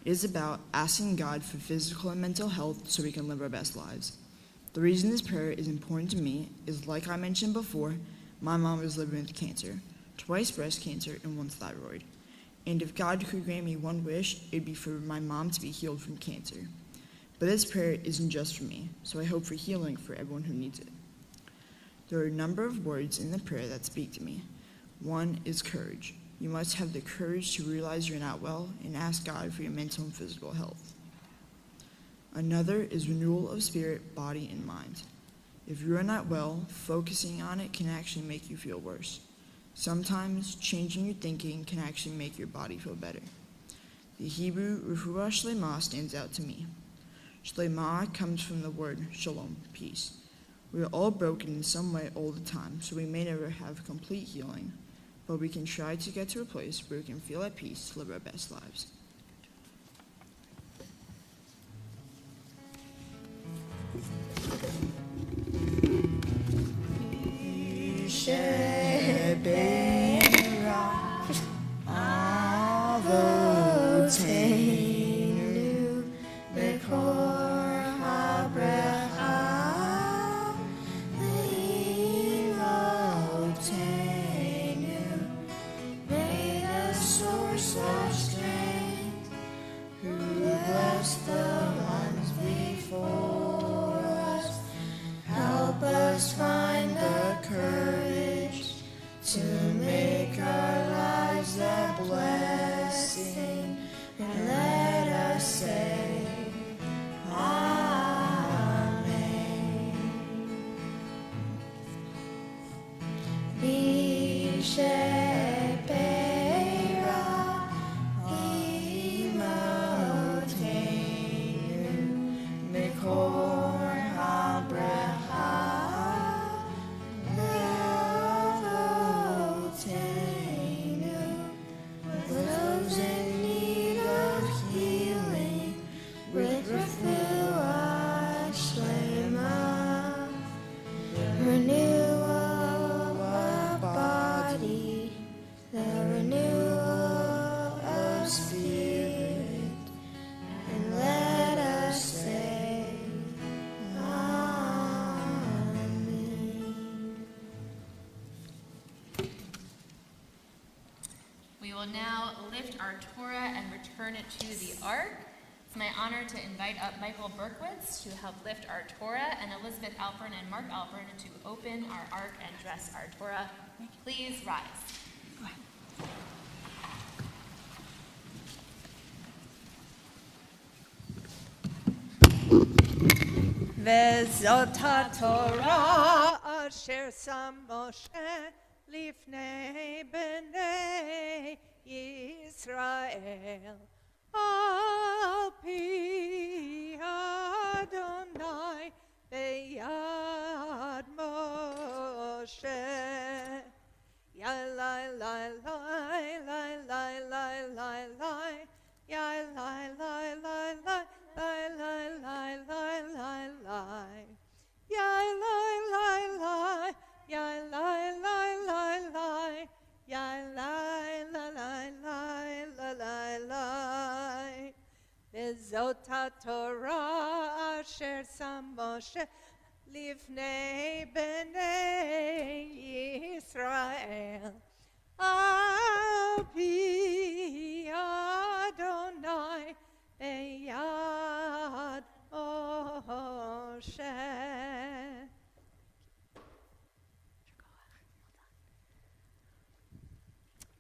It is about asking God for physical and mental health so we can live our best lives. The reason this prayer is important to me is, like I mentioned before, my mom was living with cancer, twice breast cancer and once thyroid. And if God could grant me one wish, it would be for my mom to be healed from cancer. But this prayer isn't just for me, so I hope for healing for everyone who needs it. There are a number of words in the prayer that speak to me. One is courage. You must have the courage to realize you're not well and ask God for your mental and physical health. Another is renewal of spirit, body, and mind. If you are not well, focusing on it can actually make you feel worse. Sometimes changing your thinking can actually make your body feel better. The Hebrew Refuah Shlema stands out to me. Shlema comes from the word shalom, peace. We are all broken in some way all the time, so we may never have complete healing, but we can try to get to a place where we can feel at peace to live our best lives. Find the courage will now lift our Torah and return it to the Ark. It's my honor to invite up Michael Berkowitz to help lift our Torah, and Elizabeth Alpern and Mark Alpern to open our Ark and dress our Torah. Please rise. Go ahead. וזאת התורה אשר שם משה לפני בני ישראל על פי אדוני ביד משה. יה לי לי לי לי לי לי לי לי יה לי לי לי לי Lai lai lai lai lai lai, yai lai lai lai, yai lai lai lai lai, yai lai lai lai lai lai lai. Vezot haTorah asher sam Moshe lifnei bnei Yisrael al pi Adonai Beyad Moshe.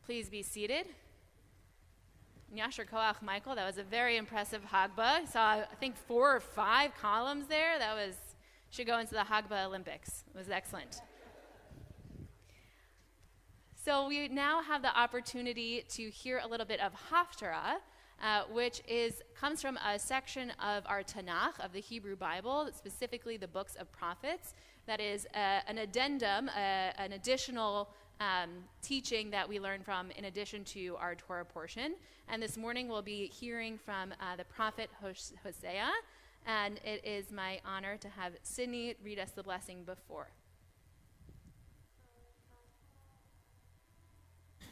Please be seated. Yasher Koach, Michael, that was a very impressive Hagbah. I saw, I think, 4 or 5 columns there. That was, should go into the Hagbah Olympics. It was excellent. So we now have the opportunity to hear a little bit of Haftarah, which comes from a section of our Tanakh, of the Hebrew Bible, specifically the books of prophets. That is an addendum, an additional teaching that we learn from in addition to our Torah portion. And this morning we'll be hearing from the prophet Hosea, and it is my honor to have Sidney read us the blessing before.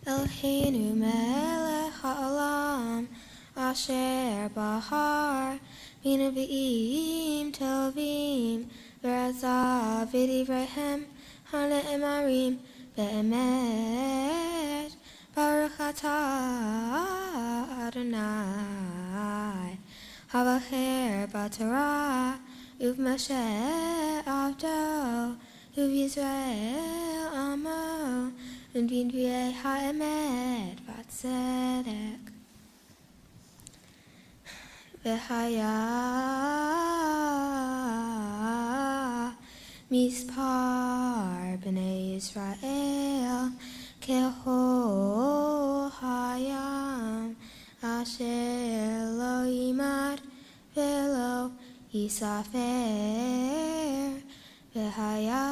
Eloheinu melech ha'olam asher bahar v'nevi'im tovim v'razah v'divrehem ha'ne'emarim ve'emet baruch atah Adonai havacher b'Torah uv'Moshe avdo uv'Yisrael amo v'nvi'ei ha'emet v'tzedek v'haya mispar b'nei Yisrael kehol hayam asher lo yimad v'lo yisafer v'haya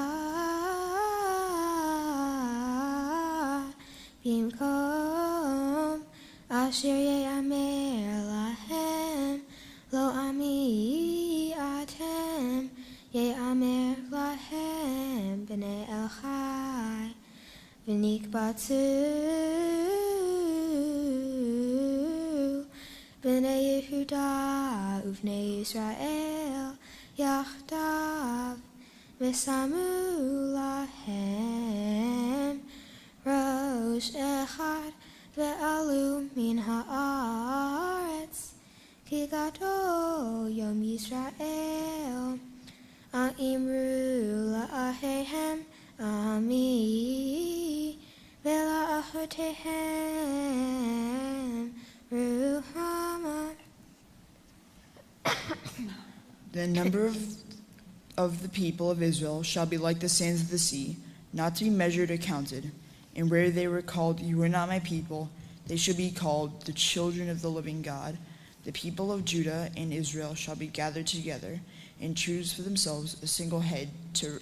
bimkom asher ye'amer lahem lo ami atem ye'amer lahem b'nei el-chai v'nikbatzu b'nei Yehuda uv'nei Yisrael yachdav v'samu lahem rosh echad ve'alu min ha'aretz ki gadol yom Yisrael a'imru la'ahehem ami ve'la'achotehem ruhama. The number of the people of Israel shall be like the sands of the sea, not to be measured or counted. And where they were called, "You are not my people," they shall be called the children of the living God. The people of Judah and Israel shall be gathered together and choose for themselves a single head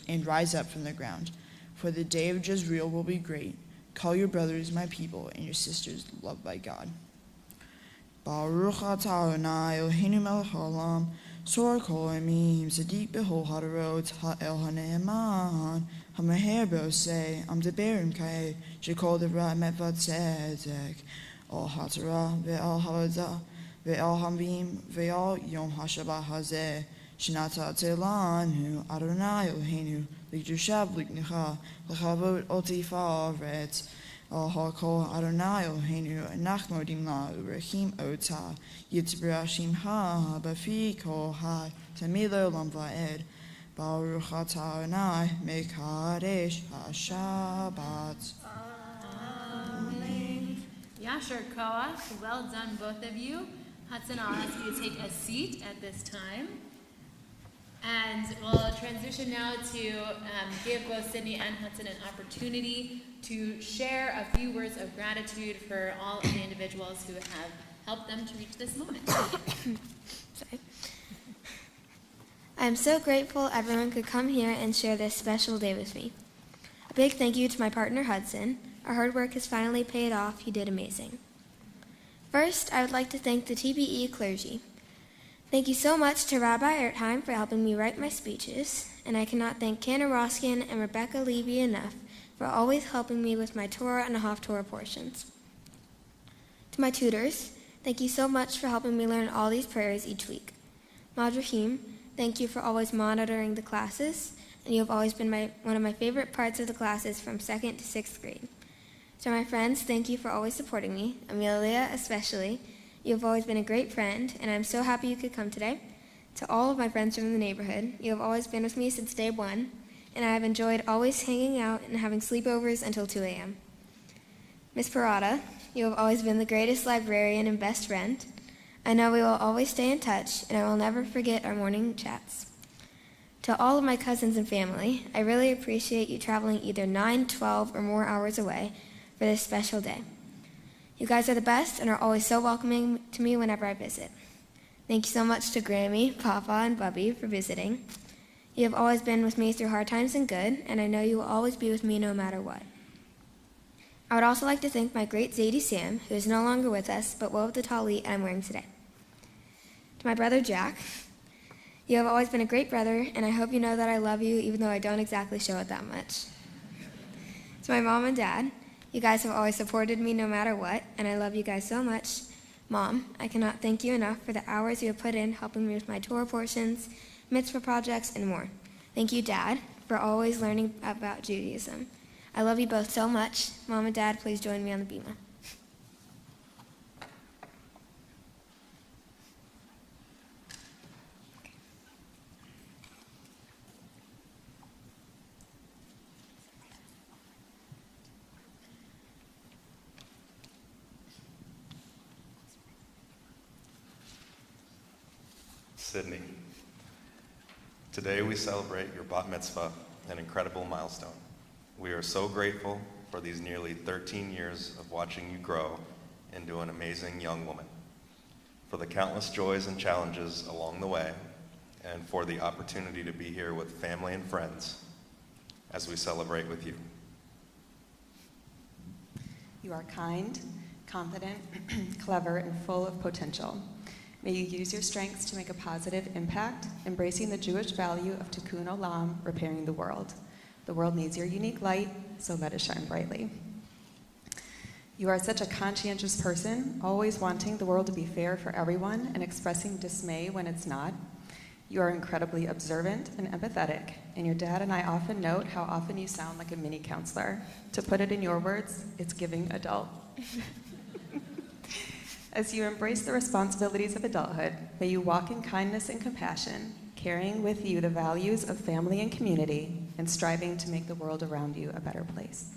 and rise up from the ground. For the day of Jezreel will be great. Call your brothers my people and your sisters loved by God. Baruch atah Adonai Eloheinu melech haolam sor kol emim tzaddik b'chol hadarot ha'el ha'ne'eman ha'meher b'osei amdeberim ka'eh shekol devra emet v'tzedek al ha'torah ve'al ha'avodah ve'al ha'mim ve'al yom ha'shabbat hazeh shenatah lanu Adonai Eloheinu l'kdushav l'knecha l'chavot oti fa'aretz Kol Adonai Eloheinu Enach Modim La Urechim Ota Yitzbrashim Ha Bafi Kol Ha Tamilo Lam Va'ed Baruch Atah Adonai Mekadesh HaShabbat. Amen. Yasher Koach, well done both of you. Hudson, I'll ask you to take a seat at this time. And we'll transition now to give both Sidney and Hudson an opportunity to share a few words of gratitude for all of the individuals who have helped them to reach this moment. Sorry. I'm so grateful everyone could come here and share this special day with me. A big thank you to my partner Hudson. Our hard work has finally paid off. You did amazing. First, I would like to thank the TBE clergy. Thank you so much to Rabbi Ertheim for helping me write my speeches, and I cannot thank Cantor Roskin and Rebecca Levy enough for always helping me with my Torah and Haftorah portions. To my tutors, thank you so much for helping me learn all these prayers each week. Madrahim, thank you for always monitoring the classes, and you have always been one of my favorite parts of the classes from 2nd to 6th grade. To my friends, thank you for always supporting me, Amelia especially. You have always been a great friend, and I'm so happy you could come today. To all of my friends from the neighborhood, you have always been with me since day one, and I have enjoyed always hanging out and having sleepovers until 2 a.m. Miss Parada, you have always been the greatest librarian and best friend. I know we will always stay in touch, and I will never forget our morning chats. To all of my cousins and family, I really appreciate you traveling either 9, 12, or more hours away for this special day. You guys are the best and are always so welcoming to me whenever I visit. Thank you so much to Grammy, Papa, and Bubby for visiting. You have always been with me through hard times and good, and I know you will always be with me no matter what. I would also like to thank my great Zadie Sam, who is no longer with us, but wove the talit I'm wearing today. To my brother Jack, you have always been a great brother, and I hope you know that I love you, even though I don't exactly show it that much. To my mom and dad, you guys have always supported me no matter what, and I love you guys so much. Mom, I cannot thank you enough for the hours you have put in helping me with my Torah portions, Mitzvah projects, and more. Thank you, Dad, for always learning about Judaism. I love you both so much. Mom and Dad, please join me on the bima. Sidney, today we celebrate your bat mitzvah, an incredible milestone. We are so grateful for these nearly 13 years of watching you grow into an amazing young woman, for the countless joys and challenges along the way, and for the opportunity to be here with family and friends as we celebrate with you. You are kind, confident, clever, and full of potential. May you use your strengths to make a positive impact, embracing the Jewish value of tikkun olam, repairing the world. The world needs your unique light, so let it shine brightly. You are such a conscientious person, always wanting the world to be fair for everyone and expressing dismay when it's not. You are incredibly observant and empathetic, and your dad and I often note how often you sound like a mini counselor. To put it in your words, it's giving adult. As you embrace the responsibilities of adulthood, may you walk in kindness and compassion, carrying with you the values of family and community, and striving to make the world around you a better place.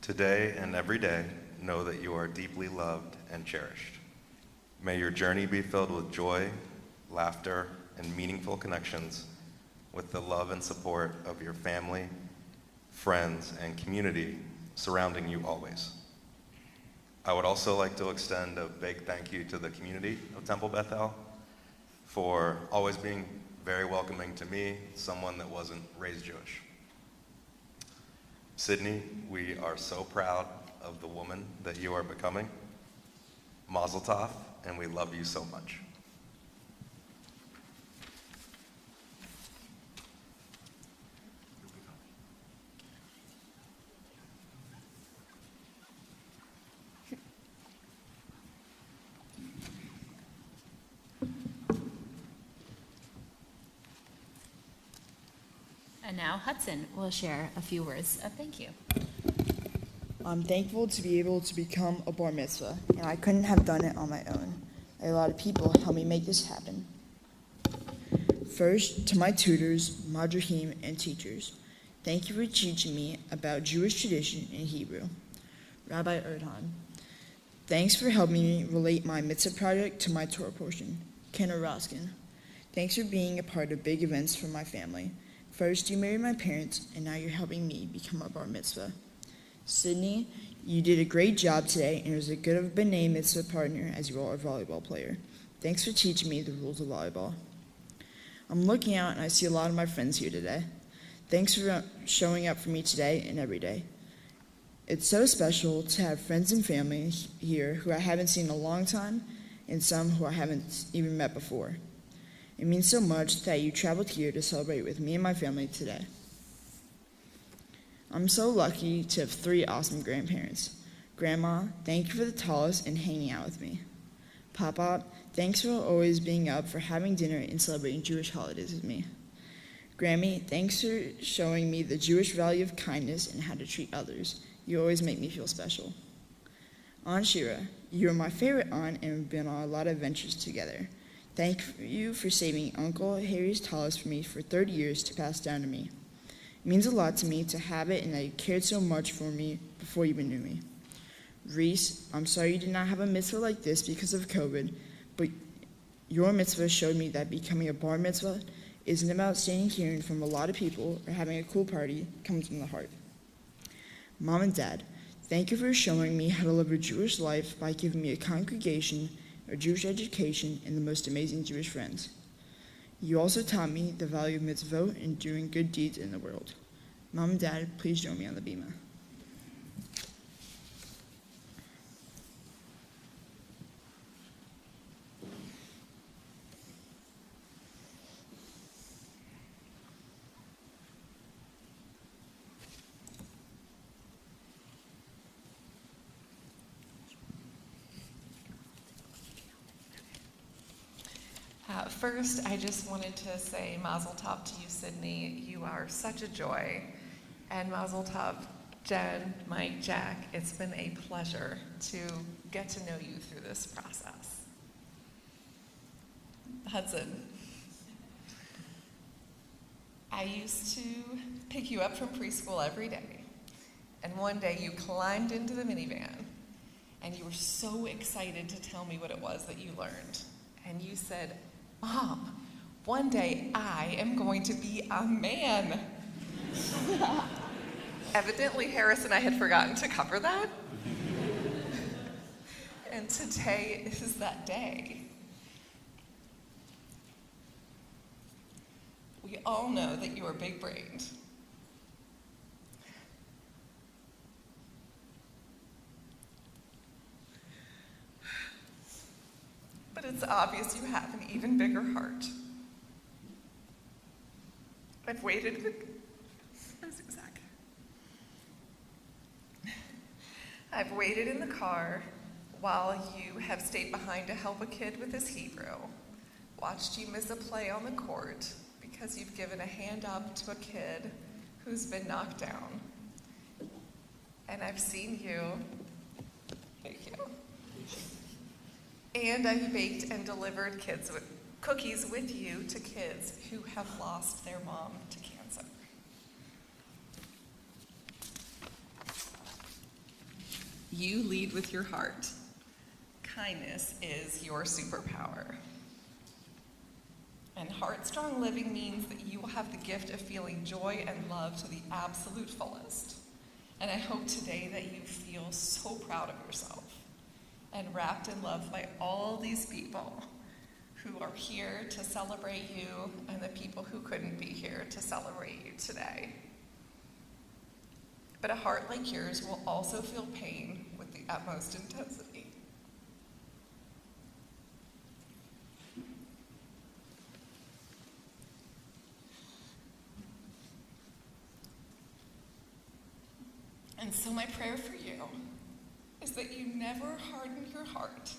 Today and every day, know that you are deeply loved and cherished. May your journey be filled with joy, laughter, and meaningful connections with the love and support of your family, friends, and community surrounding you always. I would also like to extend a big thank you to the community of Temple Bethel for always being very welcoming to me, someone that wasn't raised Jewish. Sidney, we are so proud of the woman that you are becoming. Mazel tov, and we love you so much. And now Hudson will share a few words of thank you. I'm thankful to be able to become a bar mitzvah, and I couldn't have done it on my own. A lot of people helped me make this happen. First, to my tutors, madrahim, and teachers, thank you for teaching me about Jewish tradition in Hebrew. Rabbi Erdhan, thanks for helping me relate my mitzvah project to my Torah portion. Kenna Roskin, thanks for being a part of big events for my family. First, you married my parents, and now you're helping me become a bar mitzvah. Sidney, you did a great job today, and was as good of a B'nai Mitzvah partner as you are a volleyball player. Thanks for teaching me the rules of volleyball. I'm looking out, and I see a lot of my friends here today. Thanks for showing up for me today and every day. It's so special to have friends and family here who I haven't seen in a long time, and some who I haven't even met before. It means so much that you traveled here to celebrate with me and my family today. I'm so lucky to have 3 awesome grandparents. Grandma, thank you for the tallest and hanging out with me. Papa, thanks for always being up for having dinner and celebrating Jewish holidays with me. Grammy, thanks for showing me the Jewish value of kindness and how to treat others. You always make me feel special. Aunt Shira, you are my favorite aunt and we've been on a lot of adventures together. Thank you for saving Uncle Harry's tallis for me for 30 years to pass down to me. It means a lot to me to have it and that you cared so much for me before you even knew me. Reese, I'm sorry you did not have a mitzvah like this because of COVID, but your mitzvah showed me that becoming a bar mitzvah isn't about standing hearing from a lot of people or having a cool party. It comes from the heart. Mom and Dad, thank you for showing me how to live a Jewish life by giving me a congregation, a Jewish education, and the most amazing Jewish friends. You also taught me the value of mitzvot and doing good deeds in the world. Mom and Dad, please join me on the bima. First, I just wanted to say mazel tov to you, Sidney. You are such a joy. And mazel tov, Jen, Mike, Jack. It's been a pleasure to get to know you through this process. Hudson, I used to pick you up from preschool every day. And one day you climbed into the minivan and you were so excited to tell me what it was that you learned. And you said, Mom, one day I am going to be a man. Evidently, Harris and I had forgotten to cover that. And today is that day. We all know that you are big-brained. But it's obvious you have an even bigger heart. I've waited in the car while you have stayed behind to help a kid with his Hebrew, watched you miss a play on the court because you've given a hand up to a kid who's been knocked down. And I've seen you, thank you. And I've baked and delivered cookies with you to kids who have lost their mom to cancer. You lead with your heart. Kindness is your superpower. And heart-strong living means that you will have the gift of feeling joy and love to the absolute fullest. And I hope today that you feel so proud of yourself and wrapped in love by all these people who are here to celebrate you and the people who couldn't be here to celebrate you today. But a heart like yours will also feel pain with the utmost intensity. And so my prayer for you is that you never harden your heart.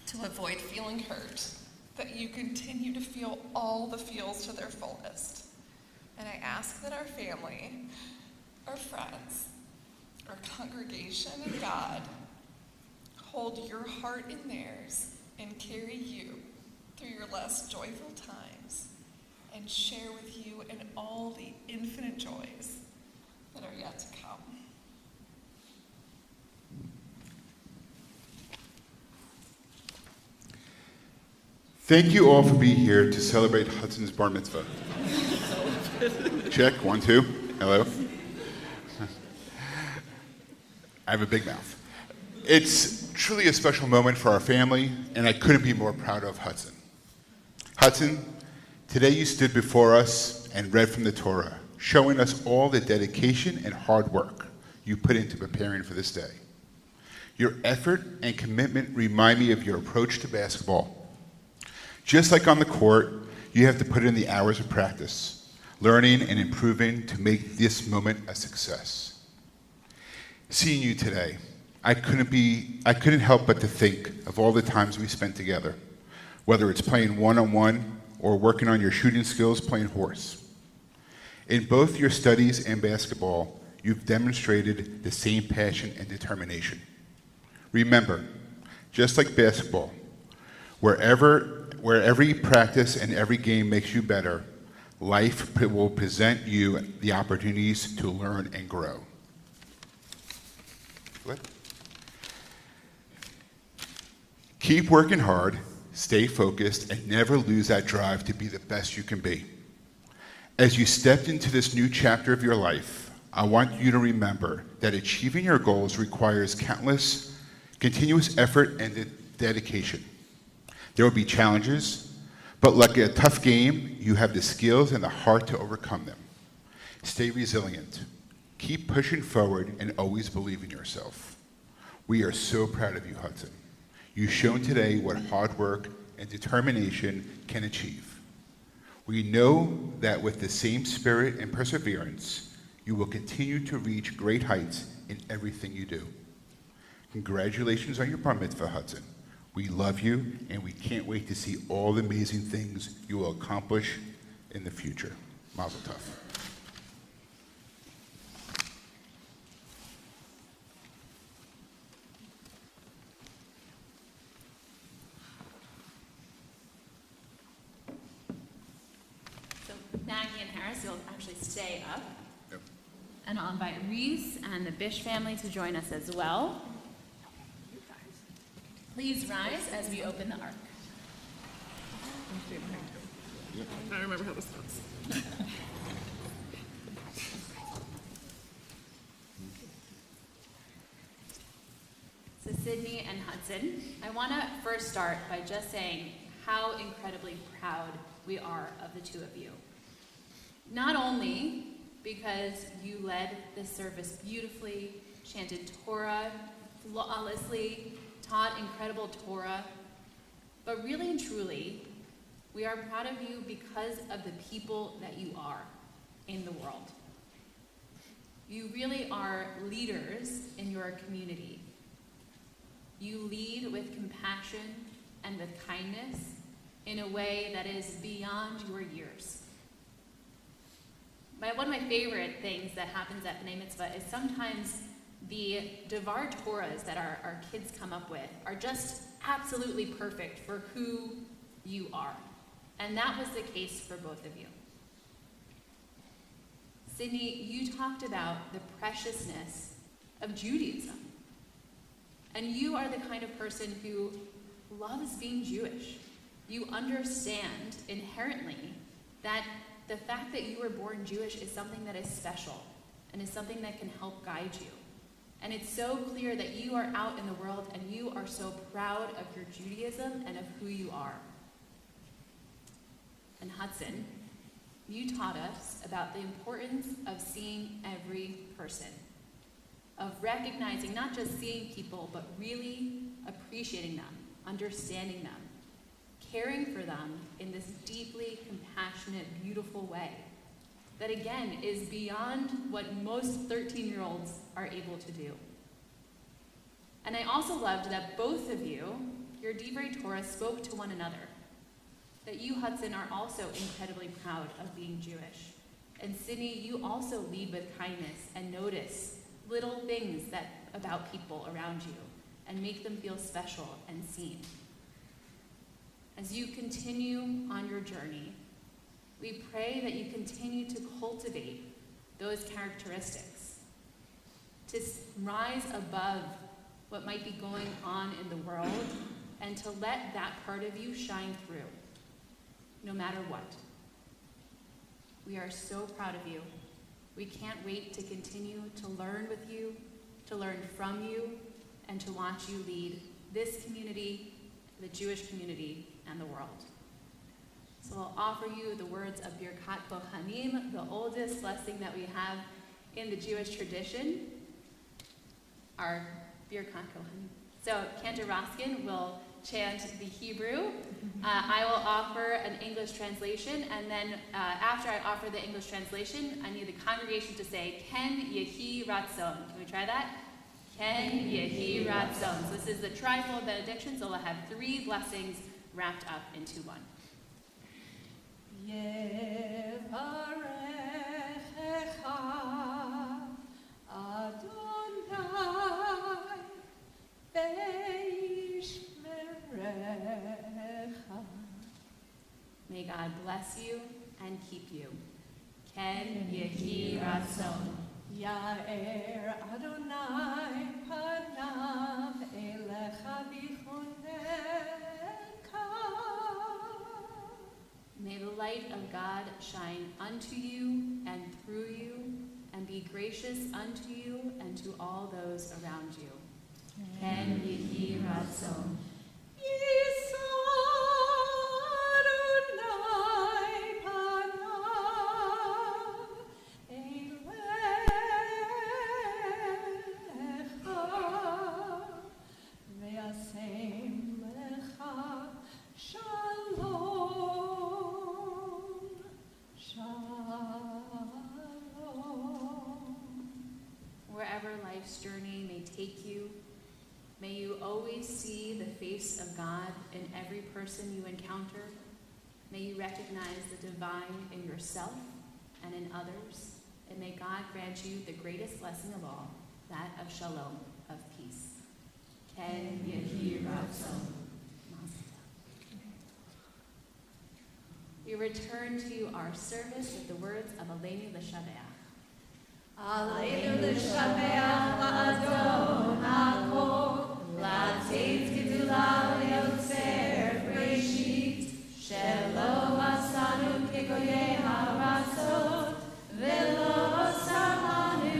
To avoid avoid feeling hurt, that you continue to feel all the feels to their fullest. And I ask that our family, our friends, our congregation, and God hold your heart in theirs and carry you through your less joyful times and share with you in all the infinite joys that are yet to come. Thank you all for being here to celebrate Hudson's bar mitzvah. Check, 1, 2, hello. I have a big mouth. It's truly a special moment for our family, and I couldn't be more proud of Hudson. Hudson, today you stood before us and read from the Torah, showing us all the dedication and hard work you put into preparing for this day. Your effort and commitment remind me of your approach to basketball. Just like on the court, you have to put in the hours of practice, learning and improving to make this moment a success. Seeing you today, I couldn't help but to think of all the times we spent together, whether it's playing one-on-one or working on your shooting skills playing horse. In both your studies and basketball, you've demonstrated the same passion and determination. Remember, just like basketball, where every practice and every game makes you better, life will present you the opportunities to learn and grow. Keep working hard, stay focused, and never lose that drive to be the best you can be. As you stepped into this new chapter of your life, I want you to remember that achieving your goals requires countless, continuous effort and dedication. There will be challenges, but like a tough game, you have the skills and the heart to overcome them. Stay resilient. Keep pushing forward and always believe in yourself. We are so proud of you, Hudson. You've shown today what hard work and determination can achieve. We know that with the same spirit and perseverance, you will continue to reach great heights in everything you do. Congratulations on your bar mitzvah, Hudson. We love you, and we can't wait to see all the amazing things you will accomplish in the future. Mazel tov. Maggie and Harris, you'll actually stay up. Yep. And I'll invite Reese and the Bish family to join us as well. Please rise as we open the ark. I remember how this goes. So Sidney and Hudson, I want to first start by just saying how incredibly proud we are of the two of you. Not only because you led the service beautifully, chanted Torah flawlessly, taught incredible Torah, but really and truly, we are proud of you because of the people that you are in the world. You really are leaders in your community. You lead with compassion and with kindness in a way that is beyond your years. One of my favorite things that happens at B'nai Mitzvah is sometimes the Devar Torahs that our kids come up with are just absolutely perfect for who you are. And that was the case for both of you. Sidney, you talked about the preciousness of Judaism. And you are the kind of person who loves being Jewish. You understand inherently that the fact that you were born Jewish is something that is special and is something that can help guide you. And it's so clear that you are out in the world and you are so proud of your Judaism and of who you are. And Hudson, you taught us about the importance of seeing every person, of recognizing, not just seeing people, but really appreciating them, understanding them, caring for them in this deeply compassionate, beautiful way that, again, is beyond what most 13-year-olds are able to do. And I also loved that both of you your Divrei Torah spoke to one another, that you, Hudson, are also incredibly proud of being Jewish. And Sidney, you also lead with kindness and notice little things about people around you and make them feel special and seen. As you continue on your journey, we pray that you continue to cultivate those characteristics, to rise above what might be going on in the world, and to let that part of you shine through, no matter what. We are so proud of you. We can't wait to continue to learn with you, to learn from you, and to watch you lead this community, the Jewish community, and the world. So I'll offer you the words of Birkat Kohanim, the oldest blessing that we have in the Jewish tradition, our Birkat Kohanim. So Cantor Roskin will chant the Hebrew. I will offer an English translation, and then after I offer the English translation, I need the congregation to say, Ken Yehi Ratzon. Can we try that? Ken Yehi Ratzon. So this is the trifold benediction, so we'll have 3 blessings wrapped up into one. Yevarechecha Adonai ve'yishmerecha. May God bless you and keep you. Ken Yehi Ratzon. Ya'er Adonai panav elecha v'choneka. May the light of God shine unto you and through you, and be gracious unto you and to all those around you. Ken Yehi Ratzon. Wherever life's journey may take you, may you always see the face of God in every person you encounter. May you recognize the divine in yourself and in others. And may God grant you the greatest blessing of all, that of shalom, of peace. Ken Yehi Ratzon. We return to our service with the words of Aleinu L'Shabeach. Aleinu l'shabeach la'adon ha'kol, la'ateit gedula le'yotzer breshit, shelo asanu kegoyei ha'ratzot, ve'lo samanu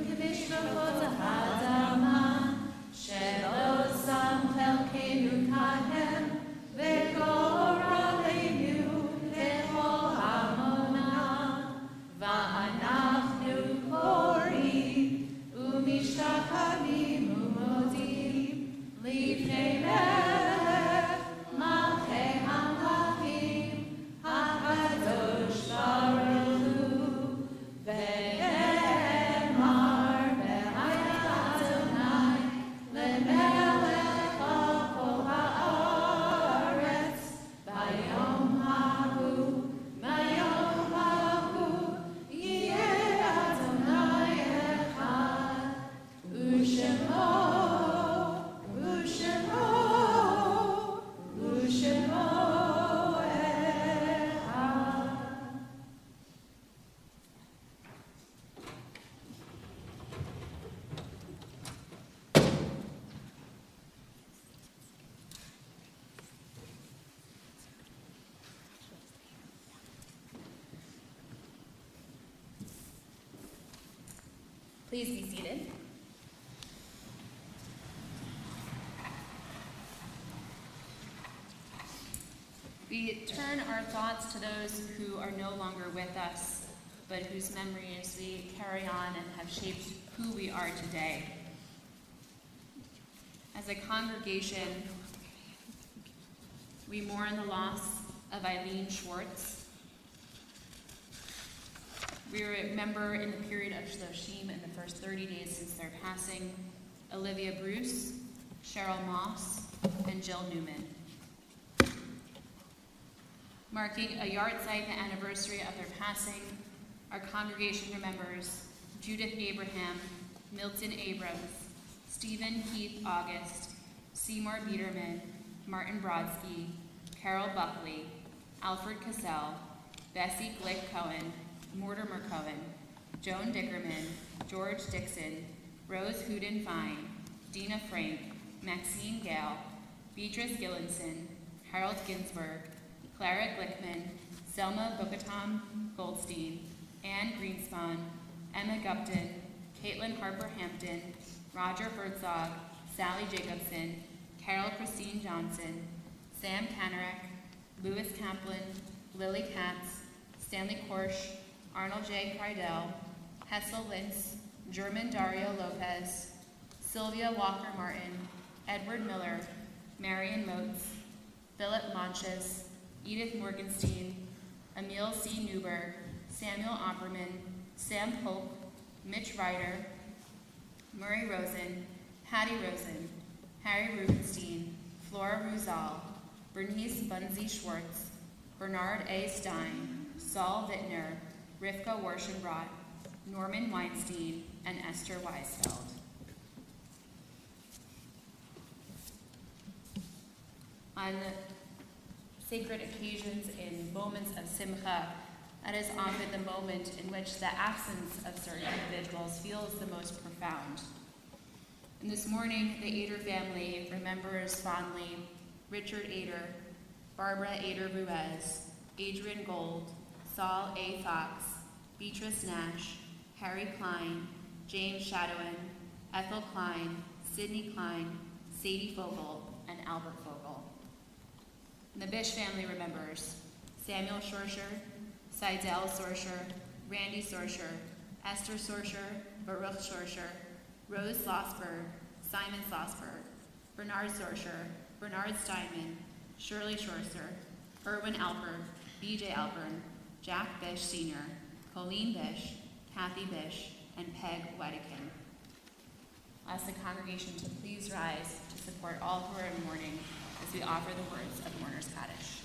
k'mishpachot ha'adama, shelo sam chelkeinu kahem, ve'gor aleinu le'chol ha'monah, va'anachnu Umishtachanim umodim lifnei melech malchei hamlachim hakadosh baruch hu ve'emar be'ayat Adonai lemelech al kol haaretz bayom hahu yeh Adonai Ushemo echad. Please be seated. We turn our thoughts to those who are no longer with us, but whose memories we carry on and have shaped who we are today. As a congregation, we mourn the loss of Eileen Schwartz. We remember in the period of Shloshim, in the first 30 days since their passing, Olivia Bruce, Cheryl Moss, and Jill Newman. Marking a yahrzeit, the anniversary of their passing, our congregation remembers Judith Abraham, Milton Abrams, Stephen Keith August, Seymour Biederman, Martin Brodsky, Carol Buckley, Alfred Cassell, Bessie Glick Cohen, Mortimer Cohen, Joan Dickerman, George Dixon, Rose Houdin Fine, Dina Frank, Maxine Gale, Beatrice Gillinson, Harold Ginsberg, Clara Glickman, Selma Bokatam Goldstein, Anne Greenspan, Emma Gupton, Caitlin Harper Hampton, Roger Herzog, Sally Jacobson, Carol Christine Johnson, Sam Kanarek, Louis Kaplan, Lily Katz, Stanley Korsch, Arnold J. Kreidel, Hessel Lintz, German Dario Lopez, Sylvia Walker Martin, Edward Miller, Marion Motes, Philip Monches, Edith Morgenstein, Emil C. Newberg, Samuel Opperman, Sam Polk, Mitch Ryder, Murray Rosen, Hattie Rosen, Harry Rubenstein, Flora Ruzal, Bernice Bunzi Schwartz, Bernard A. Stein, Saul Wittner, Rivka Warschenbrot, Norman Weinstein, and Esther Weisfeld. On sacred occasions, in moments of simcha, that is often the moment in which the absence of certain individuals feels the most profound. And this morning, the Ader family remembers fondly Richard Ader, Barbara Ader Ruiz, Adrian Gold, Saul A. Fox, Beatrice Nash, Harry Klein, James Shadowin, Ethel Klein, Sidney Klein, Sadie Fogel, and Albert Fogel. And the Bish family remembers Samuel Sorsher, Seidel Sorsher, Randy Sorsher, Esther Sorsher, Baruch Sorsher, Rose Slossberg, Simon Slossberg, Bernard Sorsher, Bernard Steinman, Shirley Schorser, Erwin Alpern, B.J. Alpern, Jack Bish Sr., Colleen Bish, Kathy Bish, and Peg Wedekin. I ask the congregation to please rise to support all who are in mourning as we offer the words of Mourner's Kaddish.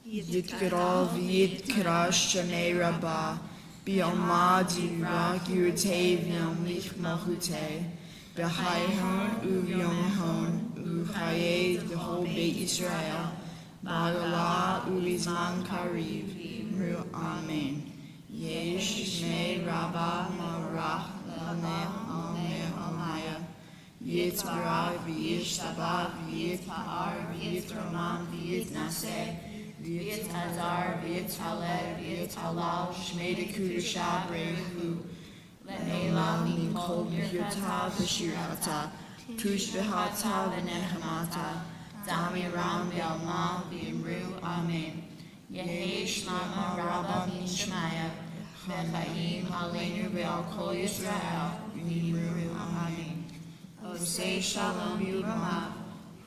Yitkara v'yitkara shamei rabbah, bi'alma divra gyurtei v'yamlich malchutei, b'chayhon u'vyomhon u'chayei v'chol beit Yisrael, b'agala u'lizman kariv, v'imru amen. Yesh shmei rabbah marach l'neh ameh amaya, yitzbarach v'yishtabach v'yitpa'ar v'yitramam v'yitnaseh, V'yit Azar, V'yit Haled, V'yit Halal, Shmei Dekudusha, Brehu, Le'ela, Mikol, V'yota, V'shirata, Tush V'hata, V'nehemata, Damiram, V'alma, V'imru, Amen. Yehi Shlama, Rabba, Mishmaya, V'chaim, Aleinu, V'al Kol Yisrael, V'imru, Amen. Osei Shalom, Yubamav,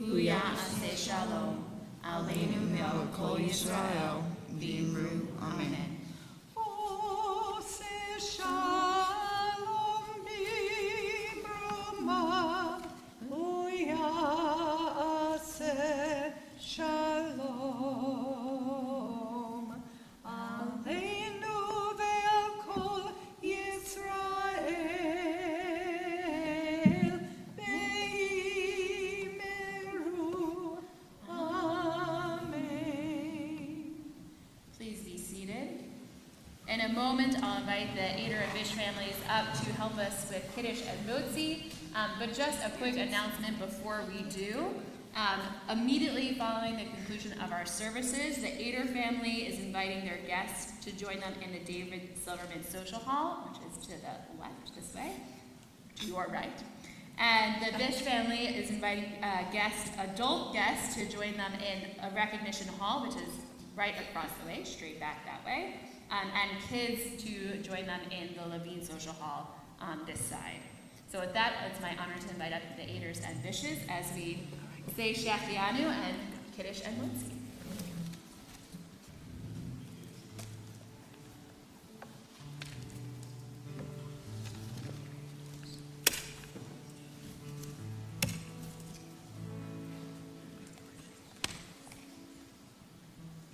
Huya Aseh Shalom, Aleinu me'al kol Yisrael, v'imru, amen. Oseh shalom b'broma, uyaseh shalom. Aleinu ve'al kol Yisrael, v'imru, In a moment, I'll invite the Ader and Bish families up to help us with Kiddush and Motzi. But just a quick announcement before we do. Immediately following the conclusion of our services, the Ader family is inviting their guests to join them in the David Silverman Social Hall, which is to the left this way, to your right. And the Bish family is inviting adult guests to join them in a recognition hall, which is right across the way, straight back that way. And kids to join them in the Levine Social Hall on this side. So with that, it's my honor to invite up the Aders and Bishes as we say Shachianu and Kiddush and Motzi.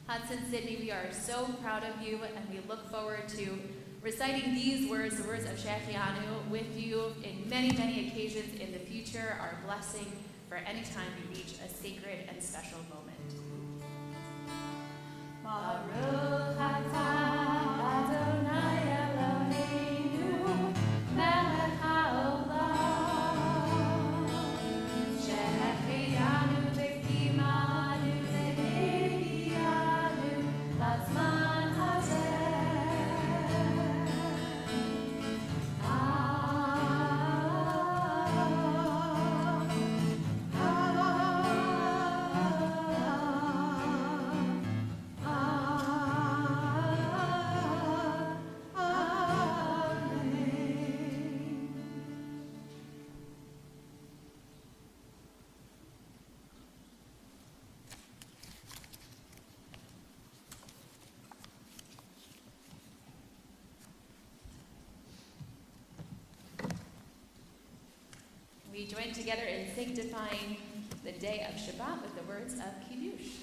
Hudson, Sidney, we are so proud of you, and we look forward to reciting these words, the words of Shechianu, with you in many, many occasions in the future, our blessing for any time we reach a sacred and special moment. Baruch atah Adonai Eloheinu melech haolam shehechianu v'kimanu v'nehianu lazman We join together in sanctifying the day of Shabbat with the words of Kiddush.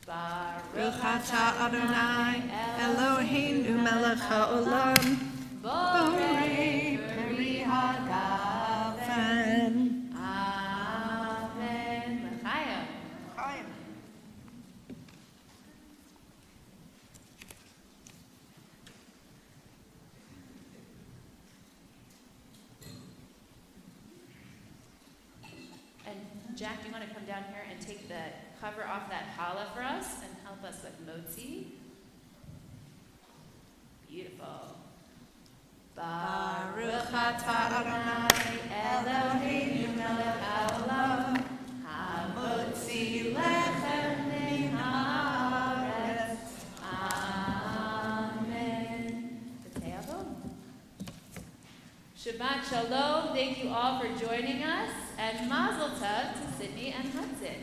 Baruch atah Adonai Eloheinu melech haolam borei peri hagafen. Amen. L'chaim. And Jack, do you want to come down here and take the cover off that challah for us and help us with motzi? Beautiful. Baruch atah Adonai Eloheinu melech haolam hamotzi lechem min haaretz. Amen. V'te'avon. Shabbat Shalom. Thank you all for joining us, and Mazel Tov to Sidney and Hudson.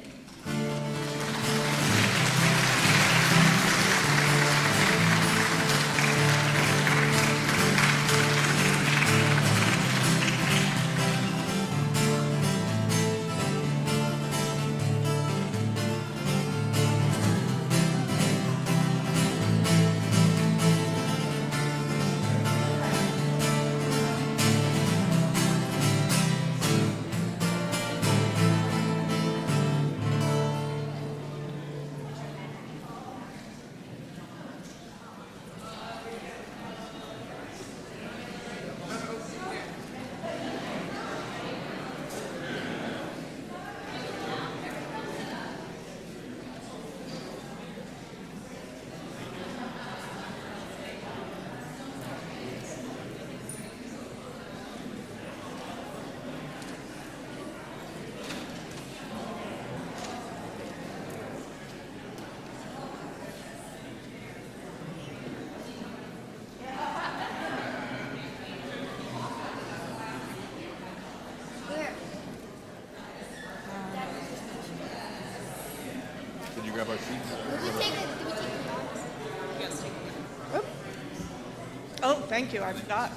Did you grab our sheets? Oh, thank you. I forgot.